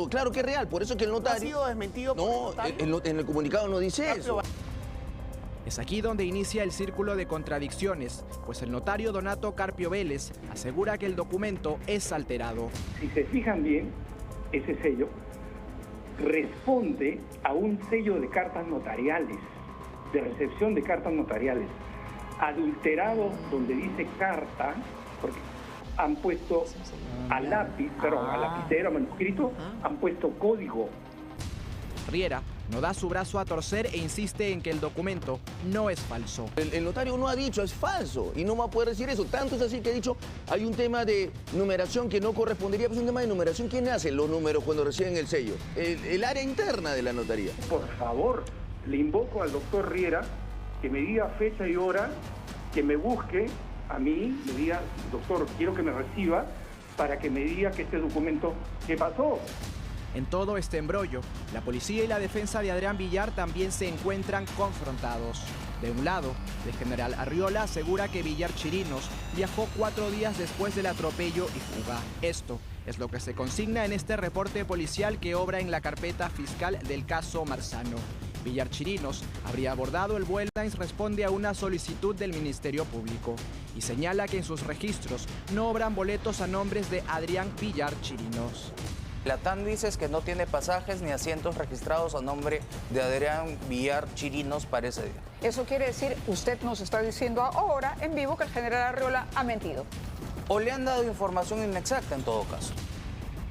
Claro que es real, por eso que el notario... ¿Ha sido desmentido por el notario? En el comunicado no dice eso. Es aquí donde inicia el círculo de contradicciones, pues el notario Donato Carpio Vélez asegura que el documento es alterado. Si se fijan bien, ese sello responde a un sello de cartas notariales, de recepción de cartas notariales, adulterado donde dice carta, porque han puesto a lapicero, manuscrito, han puesto código. Riera no da su brazo a torcer e insiste en que el documento no es falso. El notario no ha dicho es falso y no va a poder decir eso. Tanto es así que ha dicho hay un tema de numeración que no correspondería. Pues un tema de numeración, ¿quién hace los números cuando reciben el sello? El área interna de la notaría. Por favor, le invoco al doctor Riera que me diga fecha y hora, que me busque a mí, me diga, doctor, quiero que me reciba para que me diga que este documento, ¿qué pasó? En todo este embrollo, la policía y la defensa de Adrián Villar también se encuentran confrontados. De un lado, el general Arriola asegura que Villar Chirinos viajó 4 días después del atropello y fuga. Esto es lo que se consigna en este reporte policial que obra en la carpeta fiscal del caso Marzano. Villar Chirinos habría abordado el vuelo y responde a una solicitud del Ministerio Público y señala que en sus registros no obran boletos a nombres de Adrián Villar Chirinos. La TAN dice que no tiene pasajes ni asientos registrados a nombre de Adrián Villar Chirinos para ese día. Eso quiere decir, usted nos está diciendo ahora en vivo que el general Arriola ha mentido. O le han dado información inexacta en todo caso.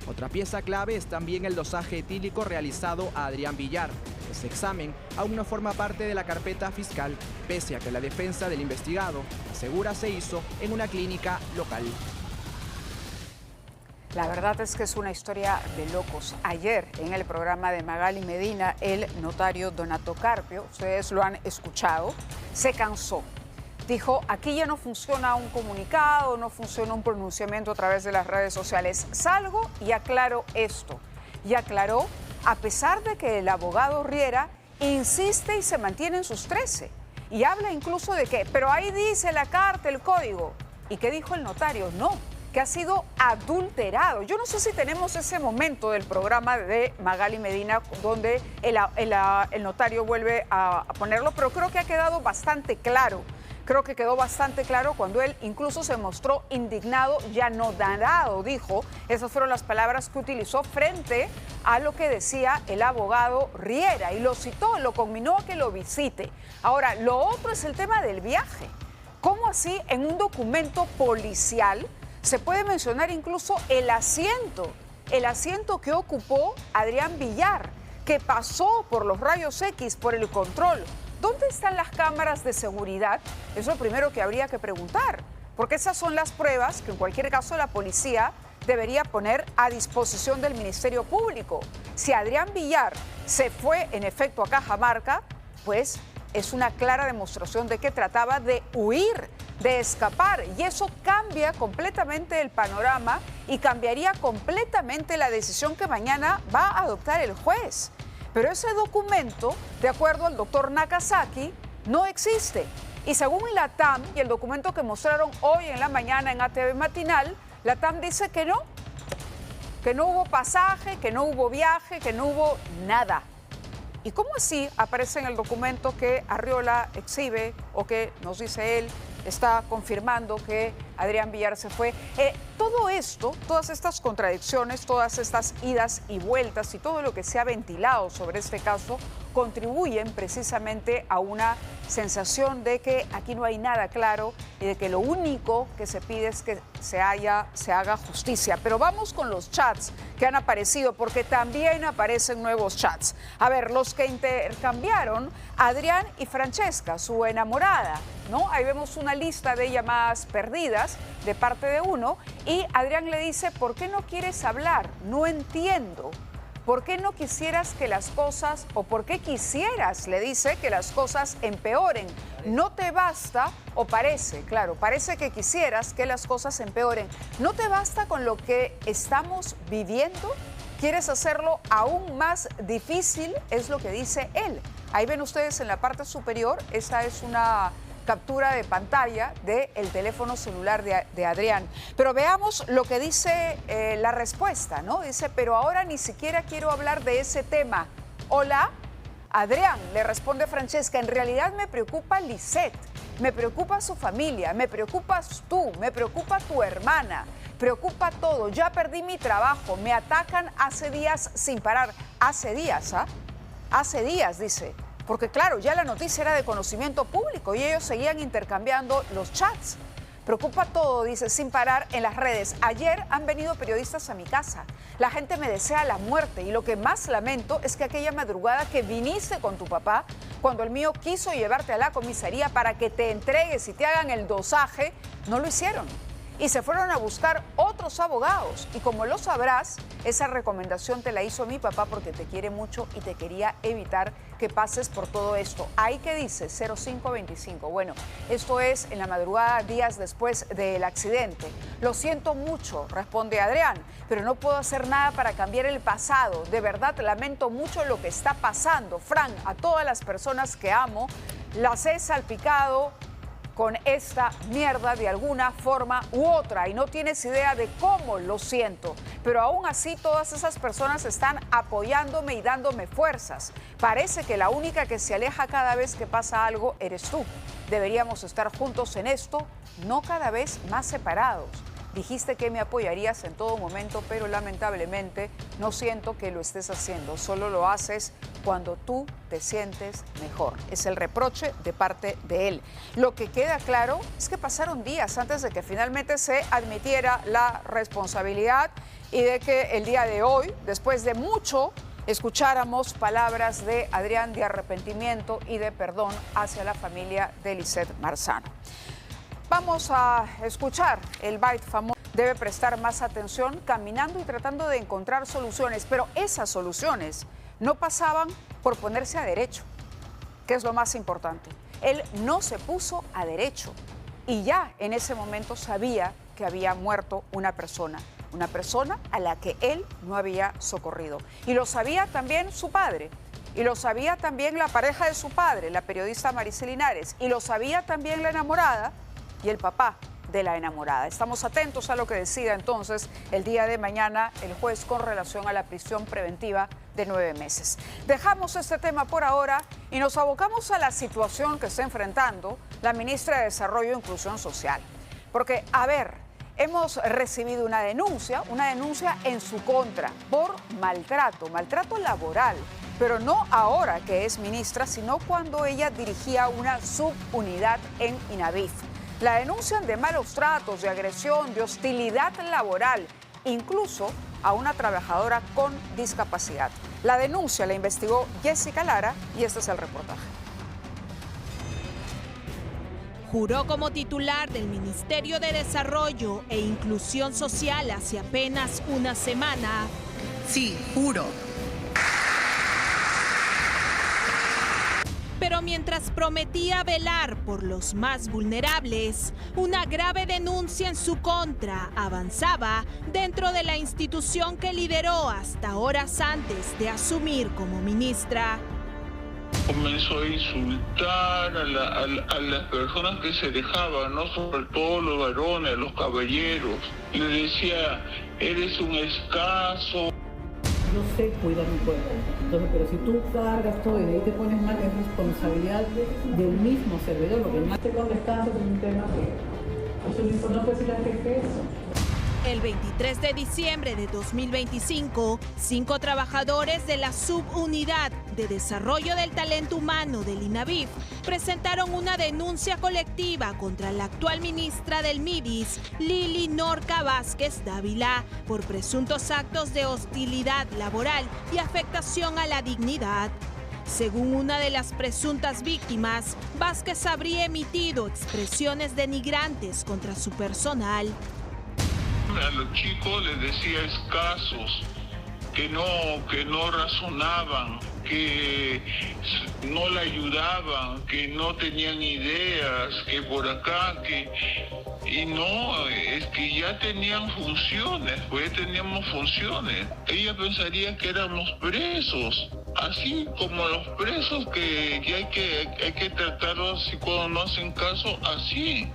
Otra pieza clave es también el dosaje etílico realizado a Adrián Villar. Ese examen aún no forma parte de la carpeta fiscal, pese a que la defensa del investigado asegura se hizo en una clínica local. La verdad es que es una historia de locos. Ayer en el programa de Magali Medina, el notario Donato Carpio, ustedes lo han escuchado, se cansó. Dijo, aquí ya no funciona un comunicado, no funciona un pronunciamiento a través de las redes sociales. Salgo y aclaro esto. Y aclaró, a pesar de que el abogado Riera insiste y se mantiene en sus 13. Y habla incluso de que, pero ahí dice la carta, el código. ¿Y qué dijo el notario? No, que ha sido adulterado. Yo no sé si tenemos ese momento del programa de Magali Medina donde el notario vuelve a ponerlo, pero creo que ha quedado bastante claro. Creo que quedó bastante claro cuando él incluso se mostró indignado y anonadado, dijo. Esas fueron las palabras que utilizó frente a lo que decía el abogado Riera y lo citó, lo conminó a que lo visite. Ahora, lo otro es el tema del viaje. ¿Cómo así en un documento policial se puede mencionar incluso el asiento que ocupó Adrián Villar, que pasó por los rayos X, por el control? ¿Dónde están las cámaras de seguridad? Es lo primero que habría que preguntar, porque esas son las pruebas que en cualquier caso la policía debería poner a disposición del Ministerio Público. Si Adrián Villar se fue en efecto a Cajamarca, pues es una clara demostración de que trataba de huir, de escapar, y eso cambia completamente el panorama y cambiaría completamente la decisión que mañana va a adoptar el juez. Pero ese documento, de acuerdo al doctor Nakazaki, no existe. Y según la TAM y el documento que mostraron hoy en la mañana en ATV Matinal, la TAM dice que no hubo pasaje, que no hubo viaje, que no hubo nada. ¿Y cómo así aparece en el documento que Arriola exhibe o que nos dice él, está confirmando que Adrián Villar se fue? Todo esto, todas estas contradicciones, todas estas idas y vueltas y todo lo que se ha ventilado sobre este caso contribuyen precisamente a una sensación de que aquí no hay nada claro y de que lo único que se pide es que se haga justicia. Pero vamos con los chats que han aparecido, porque también aparecen nuevos chats. A ver, los que intercambiaron Adrián y Francesca, su enamorada, ¿no? Ahí vemos una lista de llamadas perdidas de parte de uno y Adrián le dice, ¿por qué no quieres hablar? No entiendo. ¿Por qué no quisieras que las cosas, o por qué quisieras, le dice, que las cosas empeoren? No te basta, o parece, claro, parece que quisieras que las cosas empeoren. ¿No te basta con lo que estamos viviendo? ¿Quieres hacerlo aún más difícil? Es lo que dice él. Ahí ven ustedes en la parte superior, esta es una captura de pantalla del teléfono celular de Adrián. Pero veamos lo que dice la respuesta, ¿no? Dice, pero ahora ni siquiera quiero hablar de ese tema. Hola, Adrián, le responde Francesca, en realidad me preocupa Lisette, me preocupa su familia, me preocupas tú, me preocupa tu hermana, preocupa todo, ya perdí mi trabajo, me atacan hace días sin parar. Hace días, ¿ah? Hace días, dice. Porque claro, ya la noticia era de conocimiento público y ellos seguían intercambiando los chats. Preocupa todo, dice, sin parar en las redes. Ayer han venido periodistas a mi casa. La gente me desea la muerte y lo que más lamento es que aquella madrugada que viniste con tu papá, cuando el mío quiso llevarte a la comisaría para que te entregues y te hagan el dosaje, no lo hicieron. Y se fueron a buscar otros abogados. Y como lo sabrás, esa recomendación te la hizo mi papá porque te quiere mucho y te quería evitar que pases por todo esto. Ahí que dice 0525. Bueno, esto es en la madrugada, días después del accidente. Lo siento mucho, responde Adrián, pero no puedo hacer nada para cambiar el pasado. De verdad, lamento mucho lo que está pasando. Fran, a todas las personas que amo, las he salpicado con esta mierda de alguna forma u otra y no tienes idea de cómo lo siento. Pero aún así todas esas personas están apoyándome y dándome fuerzas. Parece que la única que se aleja cada vez que pasa algo eres tú. Deberíamos estar juntos en esto, no cada vez más separados. Dijiste que me apoyarías en todo momento, pero lamentablemente no siento que lo estés haciendo. Solo lo haces cuando tú te sientes mejor. Es el reproche de parte de él. Lo que queda claro es que pasaron días antes de que finalmente se admitiera la responsabilidad y de que el día de hoy, después de mucho, escucháramos palabras de Adrián de arrepentimiento y de perdón hacia la familia de Lisette Marzano. Vamos a escuchar el byte famoso. Debe prestar más atención caminando y tratando de encontrar soluciones, pero esas soluciones no pasaban por ponerse a derecho, que es lo más importante. Él no se puso a derecho y ya en ese momento sabía que había muerto una persona a la que él no había socorrido. Y lo sabía también su padre, y lo sabía también la pareja de su padre, la periodista Maricel Linares, y lo sabía también la enamorada y el papá de la enamorada. Estamos atentos a lo que decida entonces el día de mañana el juez con relación a la prisión preventiva de 9 meses. Dejamos este tema por ahora y nos abocamos a la situación que está enfrentando la ministra de Desarrollo e Inclusión Social. Porque, a ver, hemos recibido una denuncia en su contra por maltrato laboral, pero no ahora que es ministra, sino cuando ella dirigía una subunidad en INAVIF. La denuncian de malos tratos, de agresión, de hostilidad laboral, incluso a una trabajadora con discapacidad. La denuncia la investigó Jessica Lara y este es el reportaje. Juró como titular del Ministerio de Desarrollo e Inclusión Social hace apenas una semana. Sí, juro. Pero mientras prometía velar por los más vulnerables, una grave denuncia en su contra avanzaba dentro de la institución que lideró hasta horas antes de asumir como ministra. Comenzó a insultar a las personas que se dejaban, ¿no? Sobre todo los varones, los caballeros. Le decía, eres un escaso. Yo sé cuidar mi cuerpo, entonces, pero si tú cargas todo y de ahí te pones mal, es responsabilidad del mismo servidor, porque más te contestando con un tema que eso no puede ser la jefe eso. El 23 de diciembre de 2025, 5 trabajadores de la Subunidad de Desarrollo del Talento Humano del INAVIF presentaron una denuncia colectiva contra la actual ministra del MIDIS, Lili Norca Vázquez Dávila, por presuntos actos de hostilidad laboral y afectación a la dignidad. Según una de las presuntas víctimas, Vázquez habría emitido expresiones denigrantes contra su personal. A los chicos les decía escasos, que no razonaban, que no la ayudaban, que no tenían ideas, que por acá, y no, es que ya tenían funciones, pues teníamos funciones. Ella pensaría que éramos presos, así como los presos que hay que tratarlos así cuando no hacen caso, así.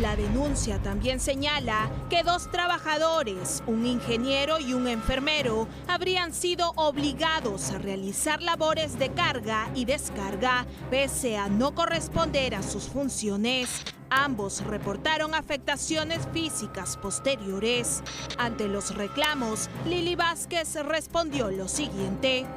La denuncia también señala que 2 trabajadores, un ingeniero y un enfermero, habrían sido obligados a realizar labores de carga y descarga, pese a no corresponder a sus funciones. Ambos reportaron afectaciones físicas posteriores. Ante los reclamos, Lili Vázquez respondió lo siguiente.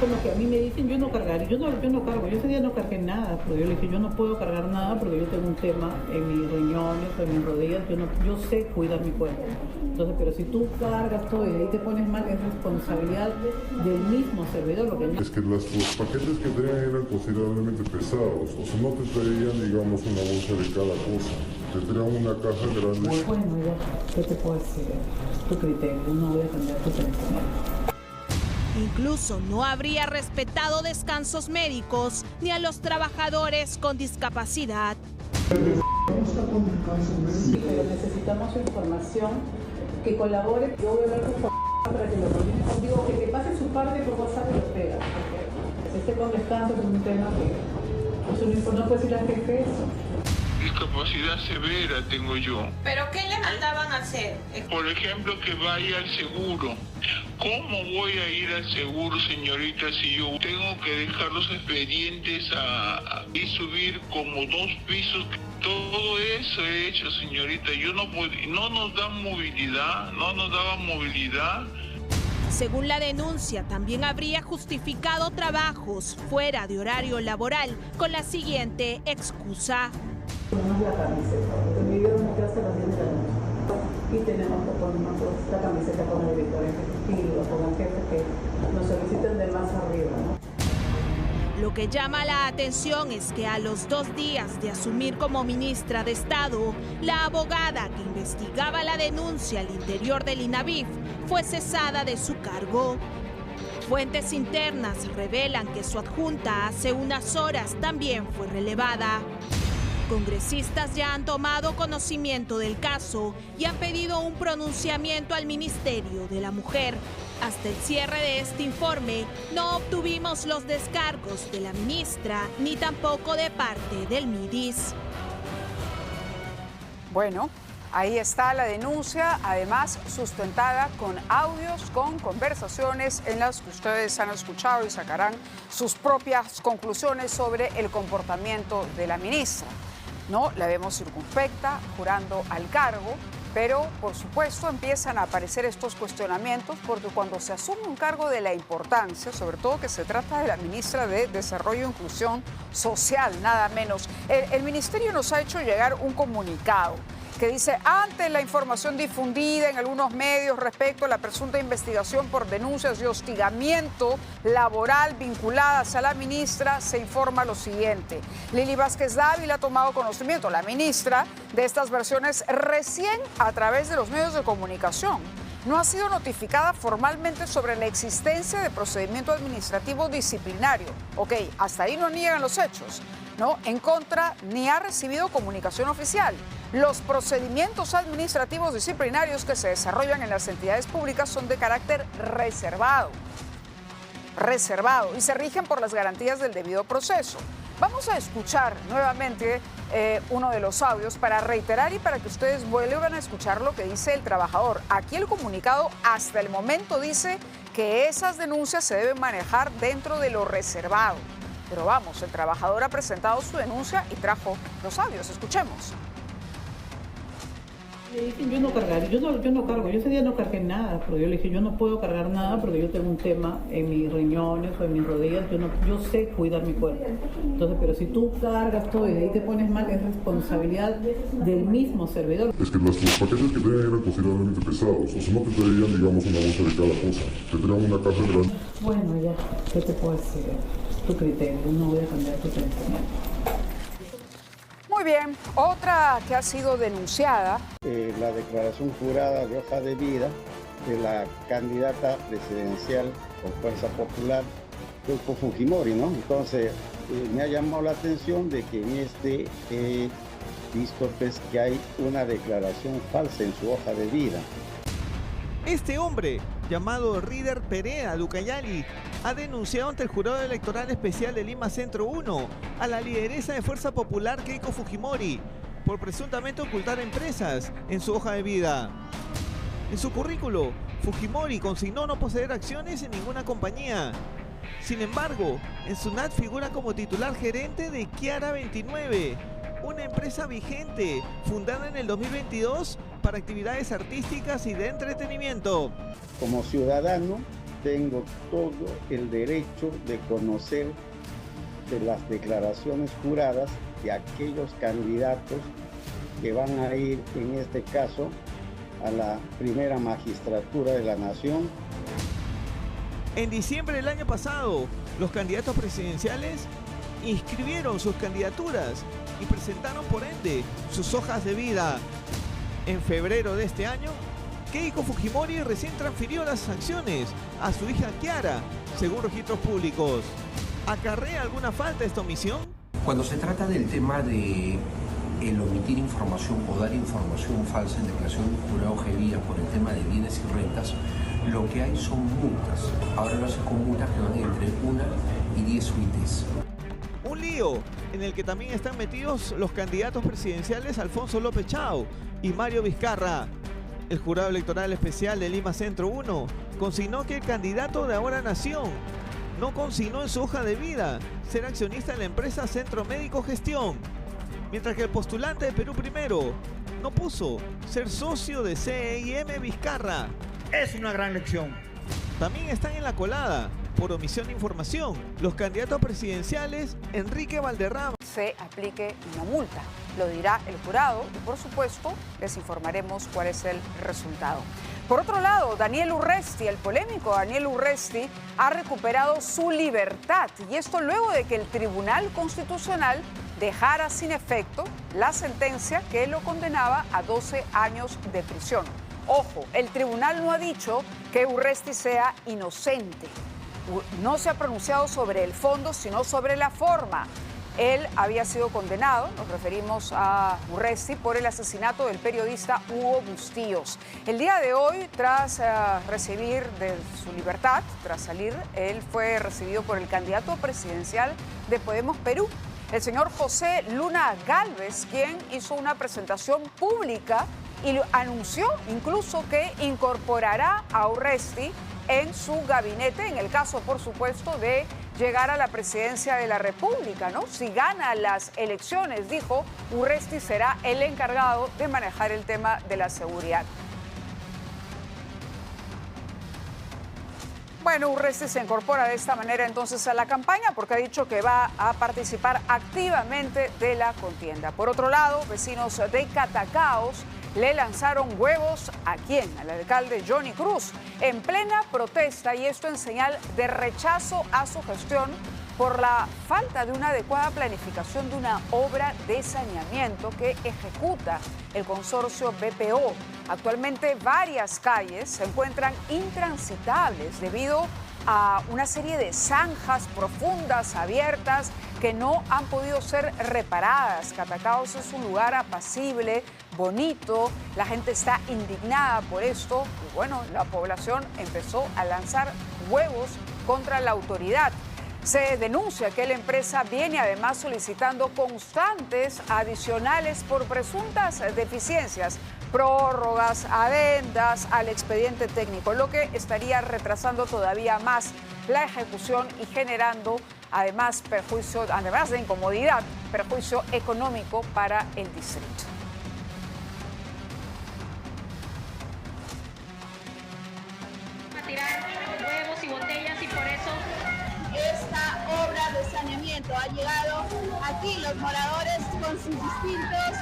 Como que a mí me dicen, yo no cargaré, yo no cargo, yo ese día no cargué nada, porque yo le dije, yo no puedo cargar nada porque yo tengo un tema en mis riñones, en mis rodillas, yo sé cuidar mi cuerpo. Entonces, pero si tú cargas todo y de ahí te pones mal, es responsabilidad del mismo servidor. Lo que... Es que los paquetes que traían eran considerablemente pesados, o sea, no te traían, digamos, una bolsa de cada cosa, te traían una caja grande. Bueno, ya, ¿qué te puedo decir? Tu criterio, no voy a cambiar tu selección. Incluso no habría respetado descansos médicos ni a los trabajadores con discapacidad. Sí, pero necesitamos información que colabore. Yo voy a hablar con para que lo coordine contigo, que te pase su parte por WhatsApp y lo pega. Porque se esté contestando con un tema que eso no puede ser la jefe eso. Discapacidad severa tengo yo. ¿Pero qué le mandaban a hacer? Por ejemplo, que vaya al seguro. ¿Cómo voy a ir al seguro, señorita, si yo tengo que dejar los expedientes y subir como 2 pisos? Todo eso he hecho, señorita. No nos dan movilidad, no nos daban movilidad. Según la denuncia, también habría justificado trabajos fuera de horario laboral con la siguiente excusa. Ponemos la camiseta, porque mi video me queda hasta las 10 de la noche. Y tenemos que poner la camiseta con el director ejecutivo, con el jefe que nos solicitan de más arriba, ¿no? Lo que llama la atención es que a los 2 días de asumir como ministra de Estado, la abogada que investigaba la denuncia al interior del INAVIF fue cesada de su cargo. Fuentes internas revelan que su adjunta hace unas horas también fue relevada. Congresistas ya han tomado conocimiento del caso y han pedido un pronunciamiento al Ministerio de la Mujer. Hasta el cierre de este informe, no obtuvimos los descargos de la ministra ni tampoco de parte del MIDIS. Bueno, ahí está la denuncia, además sustentada con audios, con conversaciones en las que ustedes han escuchado y sacarán sus propias conclusiones sobre el comportamiento de la ministra. No, la vemos circunspecta, jurando al cargo, pero por supuesto empiezan a aparecer estos cuestionamientos porque cuando se asume un cargo de la importancia, sobre todo que se trata de la ministra de Desarrollo e Inclusión Social, nada menos, el ministerio nos ha hecho llegar un comunicado que dice: ante la información difundida en algunos medios respecto a la presunta investigación por denuncias de hostigamiento laboral vinculadas a la ministra, se informa lo siguiente. Lili Vázquez Dávila ha tomado conocimiento, la ministra, de estas versiones recién a través de los medios de comunicación. No ha sido notificada formalmente sobre la existencia de procedimiento administrativo disciplinario. Ok, hasta ahí no niegan los hechos, ¿no? En contra, ni ha recibido comunicación oficial. Los procedimientos administrativos disciplinarios que se desarrollan en las entidades públicas son de carácter reservado y se rigen por las garantías del debido proceso. Vamos a escuchar nuevamente uno de los audios para reiterar y para que ustedes vuelvan a escuchar lo que dice el trabajador. Aquí el comunicado hasta el momento dice que esas denuncias se deben manejar dentro de lo reservado. Pero vamos, el trabajador ha presentado su denuncia y trajo los audios. Escuchemos. Le dije, yo no cargaré, yo no cargo, yo ese día no cargué nada, porque yo le dije, yo no puedo cargar nada porque yo tengo un tema en mis riñones o en mis rodillas, yo sé cuidar mi cuerpo. Entonces, pero si tú cargas todo y de ahí te pones mal, es responsabilidad del mismo servidor. Es que los paquetes que traían eran considerablemente pesados, o sea, no te traían, digamos, una bolsa de cada cosa, te traían una caja grande. Bueno, ya, ¿qué te puedo decir? Tu criterio, no voy a cambiar tu pensamiento. Muy bien, otra que ha sido denunciada. La declaración jurada de hoja de vida de la candidata presidencial por Fuerza Popular, Keiko Fujimori, ¿no? Entonces, me ha llamado la atención de que en este he visto pues, que hay una declaración falsa en su hoja de vida. Este hombre, llamado Rider Perea Ducayali, ha denunciado ante el Jurado Electoral Especial de Lima Centro 1 a la lideresa de Fuerza Popular Keiko Fujimori por presuntamente ocultar empresas en su hoja de vida. En su currículo, Fujimori consignó no poseer acciones en ninguna compañía. Sin embargo, en su NAT figura como titular gerente de Kiara 29, una empresa vigente fundada en el 2022 para actividades artísticas y de entretenimiento. Como ciudadano, tengo todo el derecho de conocer de las declaraciones juradas de aquellos candidatos que van a ir, en este caso, a la primera magistratura de la nación. En diciembre del año pasado, los candidatos presidenciales inscribieron sus candidaturas y presentaron por ende sus hojas de vida. En febrero de este año, Keiko Fujimori recién transfirió las acciones a su hija Kiara, según registros públicos. ¿Acarrea alguna falta esta omisión? Cuando se trata del tema de el omitir información o dar información falsa en declaración jurada hoja de vida por el tema de bienes y rentas, lo que hay son multas. Ahora lo hace con multas que van entre 1 y 10 UITs. Un lío en el que también están metidos los candidatos presidenciales Alfonso López Chao y Mario Vizcarra. El Jurado Electoral Especial de Lima Centro 1 consignó que el candidato de Ahora Nación no consignó en su hoja de vida ser accionista en la empresa Centro Médico Gestión, mientras que el postulante de Perú Primero no puso ser socio de CIM Vizcarra. Es una gran lección. También están en la colada, por omisión de información, los candidatos presidenciales Enrique Valderrama. Se aplique una multa, lo dirá el jurado y por supuesto les informaremos cuál es el resultado. Por otro lado, Daniel Urresti, el polémico Daniel Urresti, ha recuperado su libertad y esto luego de que el Tribunal Constitucional dejara sin efecto la sentencia que lo condenaba a 12 años de prisión. Ojo, el tribunal no ha dicho que Urresti sea inocente. No se ha pronunciado sobre el fondo, sino sobre la forma. Él había sido condenado, nos referimos a Urresti, por el asesinato del periodista Hugo Bustíos. El día de hoy, tras recibir de su libertad, tras salir, él fue recibido por el candidato presidencial de Podemos Perú, el señor José Luna Gálvez, quien hizo una presentación pública y anunció incluso que incorporará a Urresti en su gabinete, en el caso, por supuesto, de llegar a la presidencia de la República, ¿no? Si gana las elecciones, dijo, Urresti será el encargado de manejar el tema de la seguridad. Bueno, Urresti se incorpora de esta manera entonces a la campaña porque ha dicho que va a participar activamente de la contienda. Por otro lado, vecinos de Catacaos le lanzaron huevos ¿a quién? Al alcalde Johnny Cruz, en plena protesta, y esto en señal de rechazo a su gestión por la falta de una adecuada planificación de una obra de saneamiento que ejecuta el consorcio BPO. Actualmente varias calles se encuentran intransitables debido a una serie de zanjas profundas, abiertas, que no han podido ser reparadas. Catacaos es un lugar apacible, bonito, la gente está indignada por esto y bueno, la población empezó a lanzar huevos contra la autoridad. Se denuncia que la empresa viene además solicitando constantes adicionales por presuntas deficiencias, prórrogas, adendas al expediente técnico, lo que estaría retrasando todavía más la ejecución y generando además perjuicio, además de incomodidad, perjuicio económico para el distrito. A tirar huevos y botellas y por eso esta obra de saneamiento ha llegado aquí los moradores con sus distintos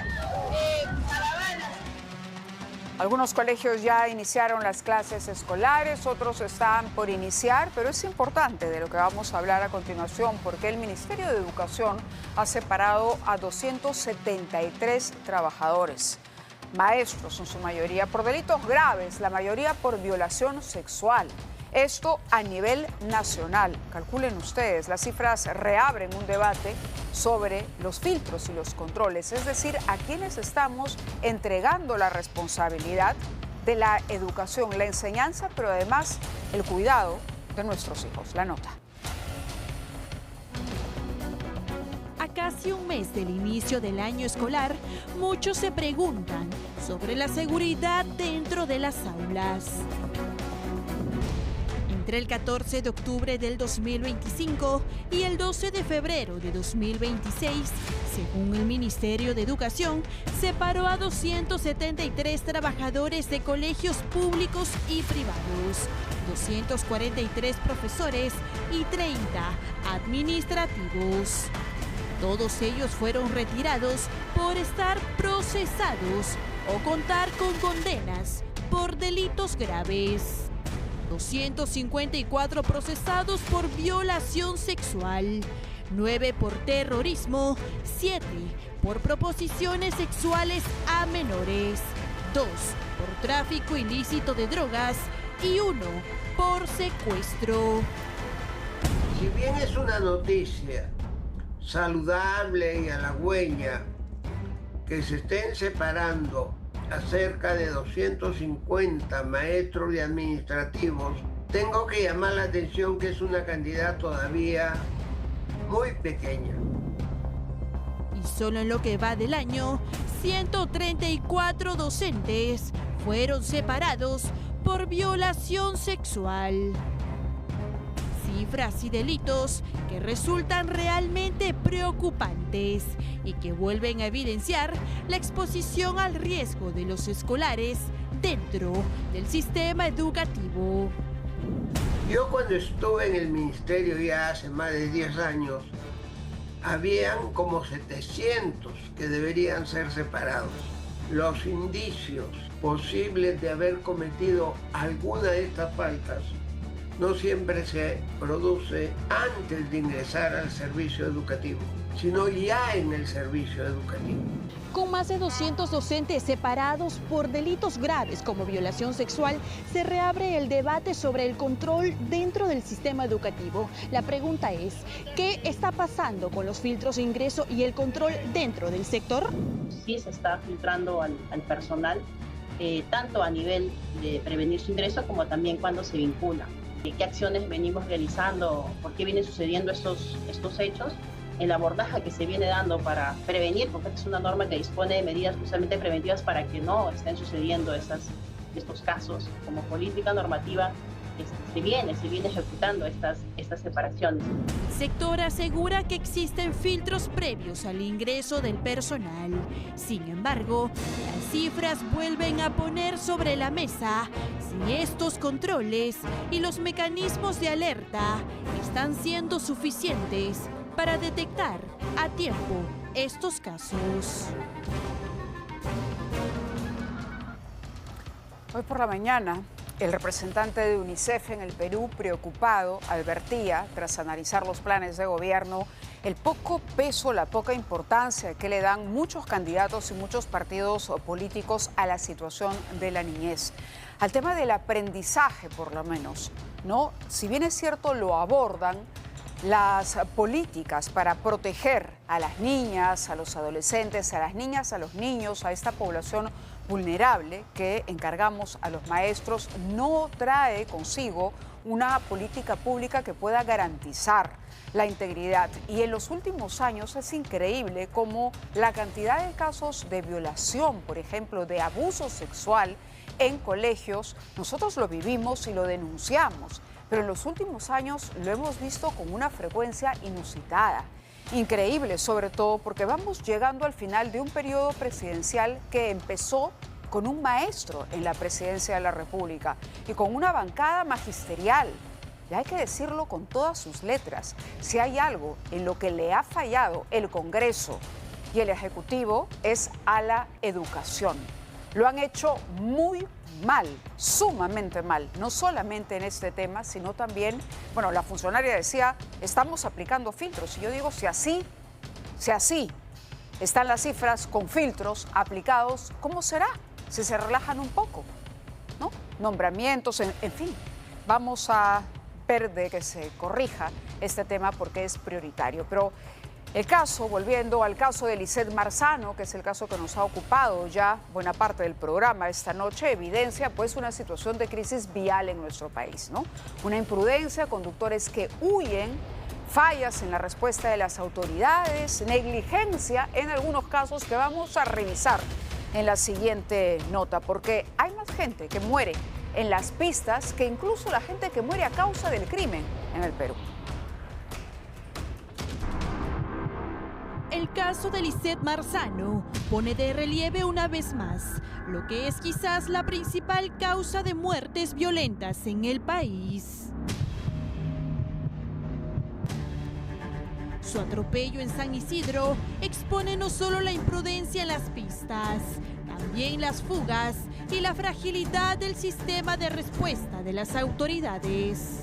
caravanas. Algunos colegios ya iniciaron las clases escolares, otros están por iniciar, pero es importante de lo que vamos a hablar a continuación porque el Ministerio de Educación ha separado a 273 trabajadores, maestros en su mayoría, por delitos graves, la mayoría por violación sexual. Esto a nivel nacional. Calculen ustedes, las cifras reabren un debate sobre los filtros y los controles, es decir, a quienes estamos entregando la responsabilidad de la educación, la enseñanza, pero además el cuidado de nuestros hijos. La nota. A casi un mes del inicio del año escolar, muchos se preguntan sobre la seguridad dentro de las aulas. Entre el 14 de octubre del 2025 y el 12 de febrero de 2026, según el Ministerio de Educación, separó a 273 trabajadores de colegios públicos y privados, 243 profesores y 30 administrativos. Todos ellos fueron retirados por estar procesados o contar con condenas por delitos graves. 254 procesados por violación sexual, 9 por terrorismo, 7 por proposiciones sexuales a menores, 2 por tráfico ilícito de drogas y 1 por secuestro. Si bien es una noticia saludable y halagüeña que se estén separando a cerca de 250 maestros y administrativos, tengo que llamar la atención que es una cantidad todavía muy pequeña. Y solo en lo que va del año, 134 docentes fueron separados por violación sexual. Cifras y delitos que resultan realmente preocupantes y que vuelven a evidenciar la exposición al riesgo de los escolares dentro del sistema educativo. Yo cuando estuve en el ministerio ya hace más de 10 años, habían como 700 que deberían ser separados. Los indicios posibles de haber cometido alguna de estas faltas no siempre se produce antes de ingresar al servicio educativo, sino ya en el servicio educativo. Con más de 200 docentes separados por delitos graves como violación sexual, se reabre el debate sobre el control dentro del sistema educativo. La pregunta es, ¿qué está pasando con los filtros de ingreso y el control dentro del sector? Sí se está filtrando al personal, tanto a nivel de prevenir su ingreso como también cuando se vincula. ¿Qué acciones venimos realizando? ¿Por qué vienen sucediendo estos hechos? El abordaje que se viene dando para prevenir, porque es una norma que dispone de medidas justamente preventivas para que no estén sucediendo estos casos. Como política normativa se viene ejecutando estas separaciones. El sector asegura que existen filtros previos al ingreso del personal. Sin embargo, las cifras vuelven a poner sobre la mesa si estos controles y los mecanismos de alerta están siendo suficientes para detectar a tiempo estos casos. Hoy por la mañana, el representante de UNICEF en el Perú, preocupado, advertía, tras analizar los planes de gobierno, el poco peso, la poca importancia que le dan muchos candidatos y muchos partidos políticos a la situación de la niñez. Al tema del aprendizaje, por lo menos, ¿no? Si bien es cierto, lo abordan, las políticas para proteger a las niñas, a los adolescentes, a las niñas, a los niños, a esta población vulnerable que encargamos a los maestros, no trae consigo una política pública que pueda garantizar la integridad. Y en los últimos años es increíble cómo la cantidad de casos de violación, por ejemplo, de abuso sexual en colegios, nosotros lo vivimos y lo denunciamos. Pero en los últimos años lo hemos visto con una frecuencia inusitada. Increíble, sobre todo porque vamos llegando al final de un periodo presidencial que empezó con un maestro en la presidencia de la República y con una bancada magisterial. Y hay que decirlo con todas sus letras. Si hay algo en lo que le ha fallado el Congreso y el Ejecutivo es a la educación. Lo han hecho muy mal, sumamente mal, no solamente en este tema, sino también, bueno, la funcionaria decía, estamos aplicando filtros. Y yo digo, si así están las cifras con filtros aplicados, ¿cómo será? Si se relajan un poco, ¿no? Nombramientos, en fin, vamos a ver de que se corrija este tema porque es prioritario. Pero el caso, volviendo al caso de Lisette Marzano, que es el caso que nos ha ocupado ya buena parte del programa esta noche, evidencia pues una situación de crisis vial en nuestro país, ¿no? Una imprudencia, conductores que huyen, fallas en la respuesta de las autoridades, negligencia en algunos casos que vamos a revisar en la siguiente nota, porque hay más gente que muere en las pistas que incluso la gente que muere a causa del crimen en el Perú. El caso de Lisette Marzano pone de relieve una vez más lo que es quizás la principal causa de muertes violentas en el país. Su atropello en San Isidro expone no solo la imprudencia en las pistas, también las fugas y la fragilidad del sistema de respuesta de las autoridades.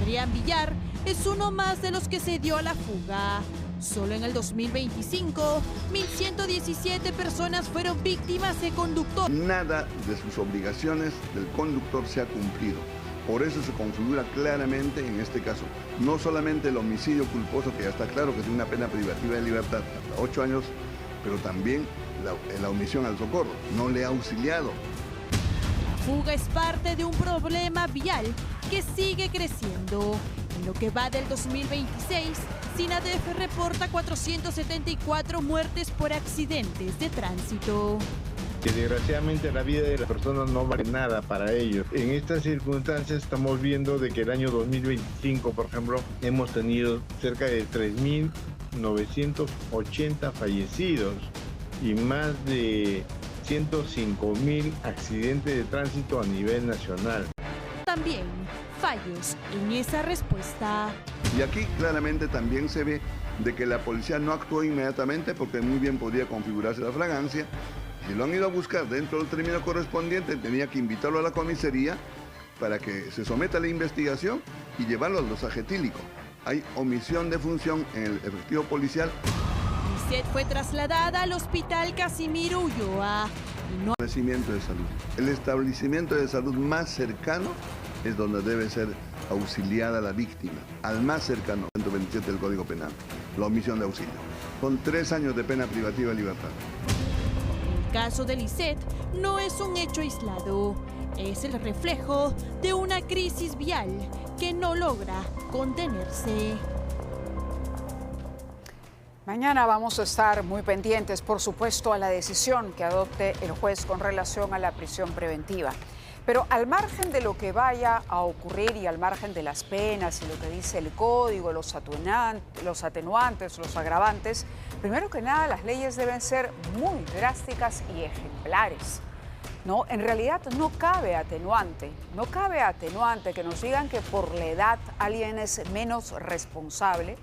Adrián Villar es uno más de los que se dio a la fuga. Solo en el 2025, 1.117 personas fueron víctimas de conductor. Nada de sus obligaciones del conductor se ha cumplido. Por eso se configura claramente en este caso, no solamente el homicidio culposo, que ya está claro que tiene una pena privativa de libertad hasta 8 años, pero también la omisión al socorro. No le ha auxiliado. La fuga es parte de un problema vial que sigue creciendo. En lo que va del 2026, SINADEF reporta 474 muertes por accidentes de tránsito. Que desgraciadamente la vida de las personas no vale nada para ellos. En estas circunstancias estamos viendo de que el año 2025, por ejemplo, hemos tenido cerca de 3.980 fallecidos y más de 105.000 accidentes de tránsito a nivel nacional. fallos en esa respuesta. Y aquí claramente también se ve de que la policía no actuó inmediatamente porque muy bien podía configurarse la fragancia. Si lo han ido a buscar dentro del término correspondiente, tenía que invitarlo a la comisaría para que se someta a la investigación y llevarlo al dosaje etílico. Hay omisión de función en el efectivo policial. Lisette fue trasladada al hospital Casimiro Ulloa. Establecimiento de salud. El establecimiento de salud más cercano es donde debe ser auxiliada la víctima, al más cercano, 127 del Código Penal, la omisión de auxilio, con 3 años de pena privativa de libertad. El caso de Lisette no es un hecho aislado, es el reflejo de una crisis vial que no logra contenerse. Mañana vamos a estar muy pendientes, por supuesto, a la decisión que adopte el juez con relación a la prisión preventiva. Pero al margen de lo que vaya a ocurrir y al margen de las penas y lo que dice el código, los atenuantes, los agravantes, primero que nada las leyes deben ser muy drásticas y ejemplares. No, en realidad no cabe atenuante que nos digan que por la edad alguien es menos responsable.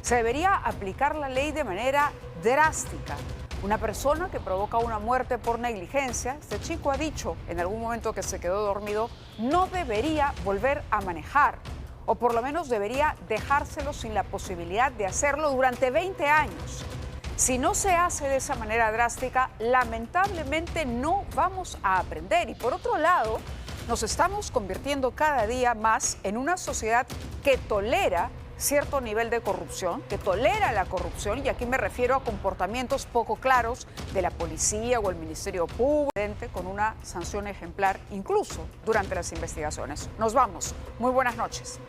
Se debería aplicar la ley de manera drástica. Una persona que provoca una muerte por negligencia, este chico ha dicho en algún momento que se quedó dormido, no debería volver a manejar, o por lo menos debería dejárselo sin la posibilidad de hacerlo durante 20 años. Si no se hace de esa manera drástica, lamentablemente no vamos a aprender. Y por otro lado, nos estamos convirtiendo cada día más en una sociedad que tolera cierto nivel de corrupción, que tolera la corrupción, y aquí me refiero a comportamientos poco claros de la policía o el Ministerio Público, con una sanción ejemplar incluso durante las investigaciones. Nos vamos. Muy buenas noches.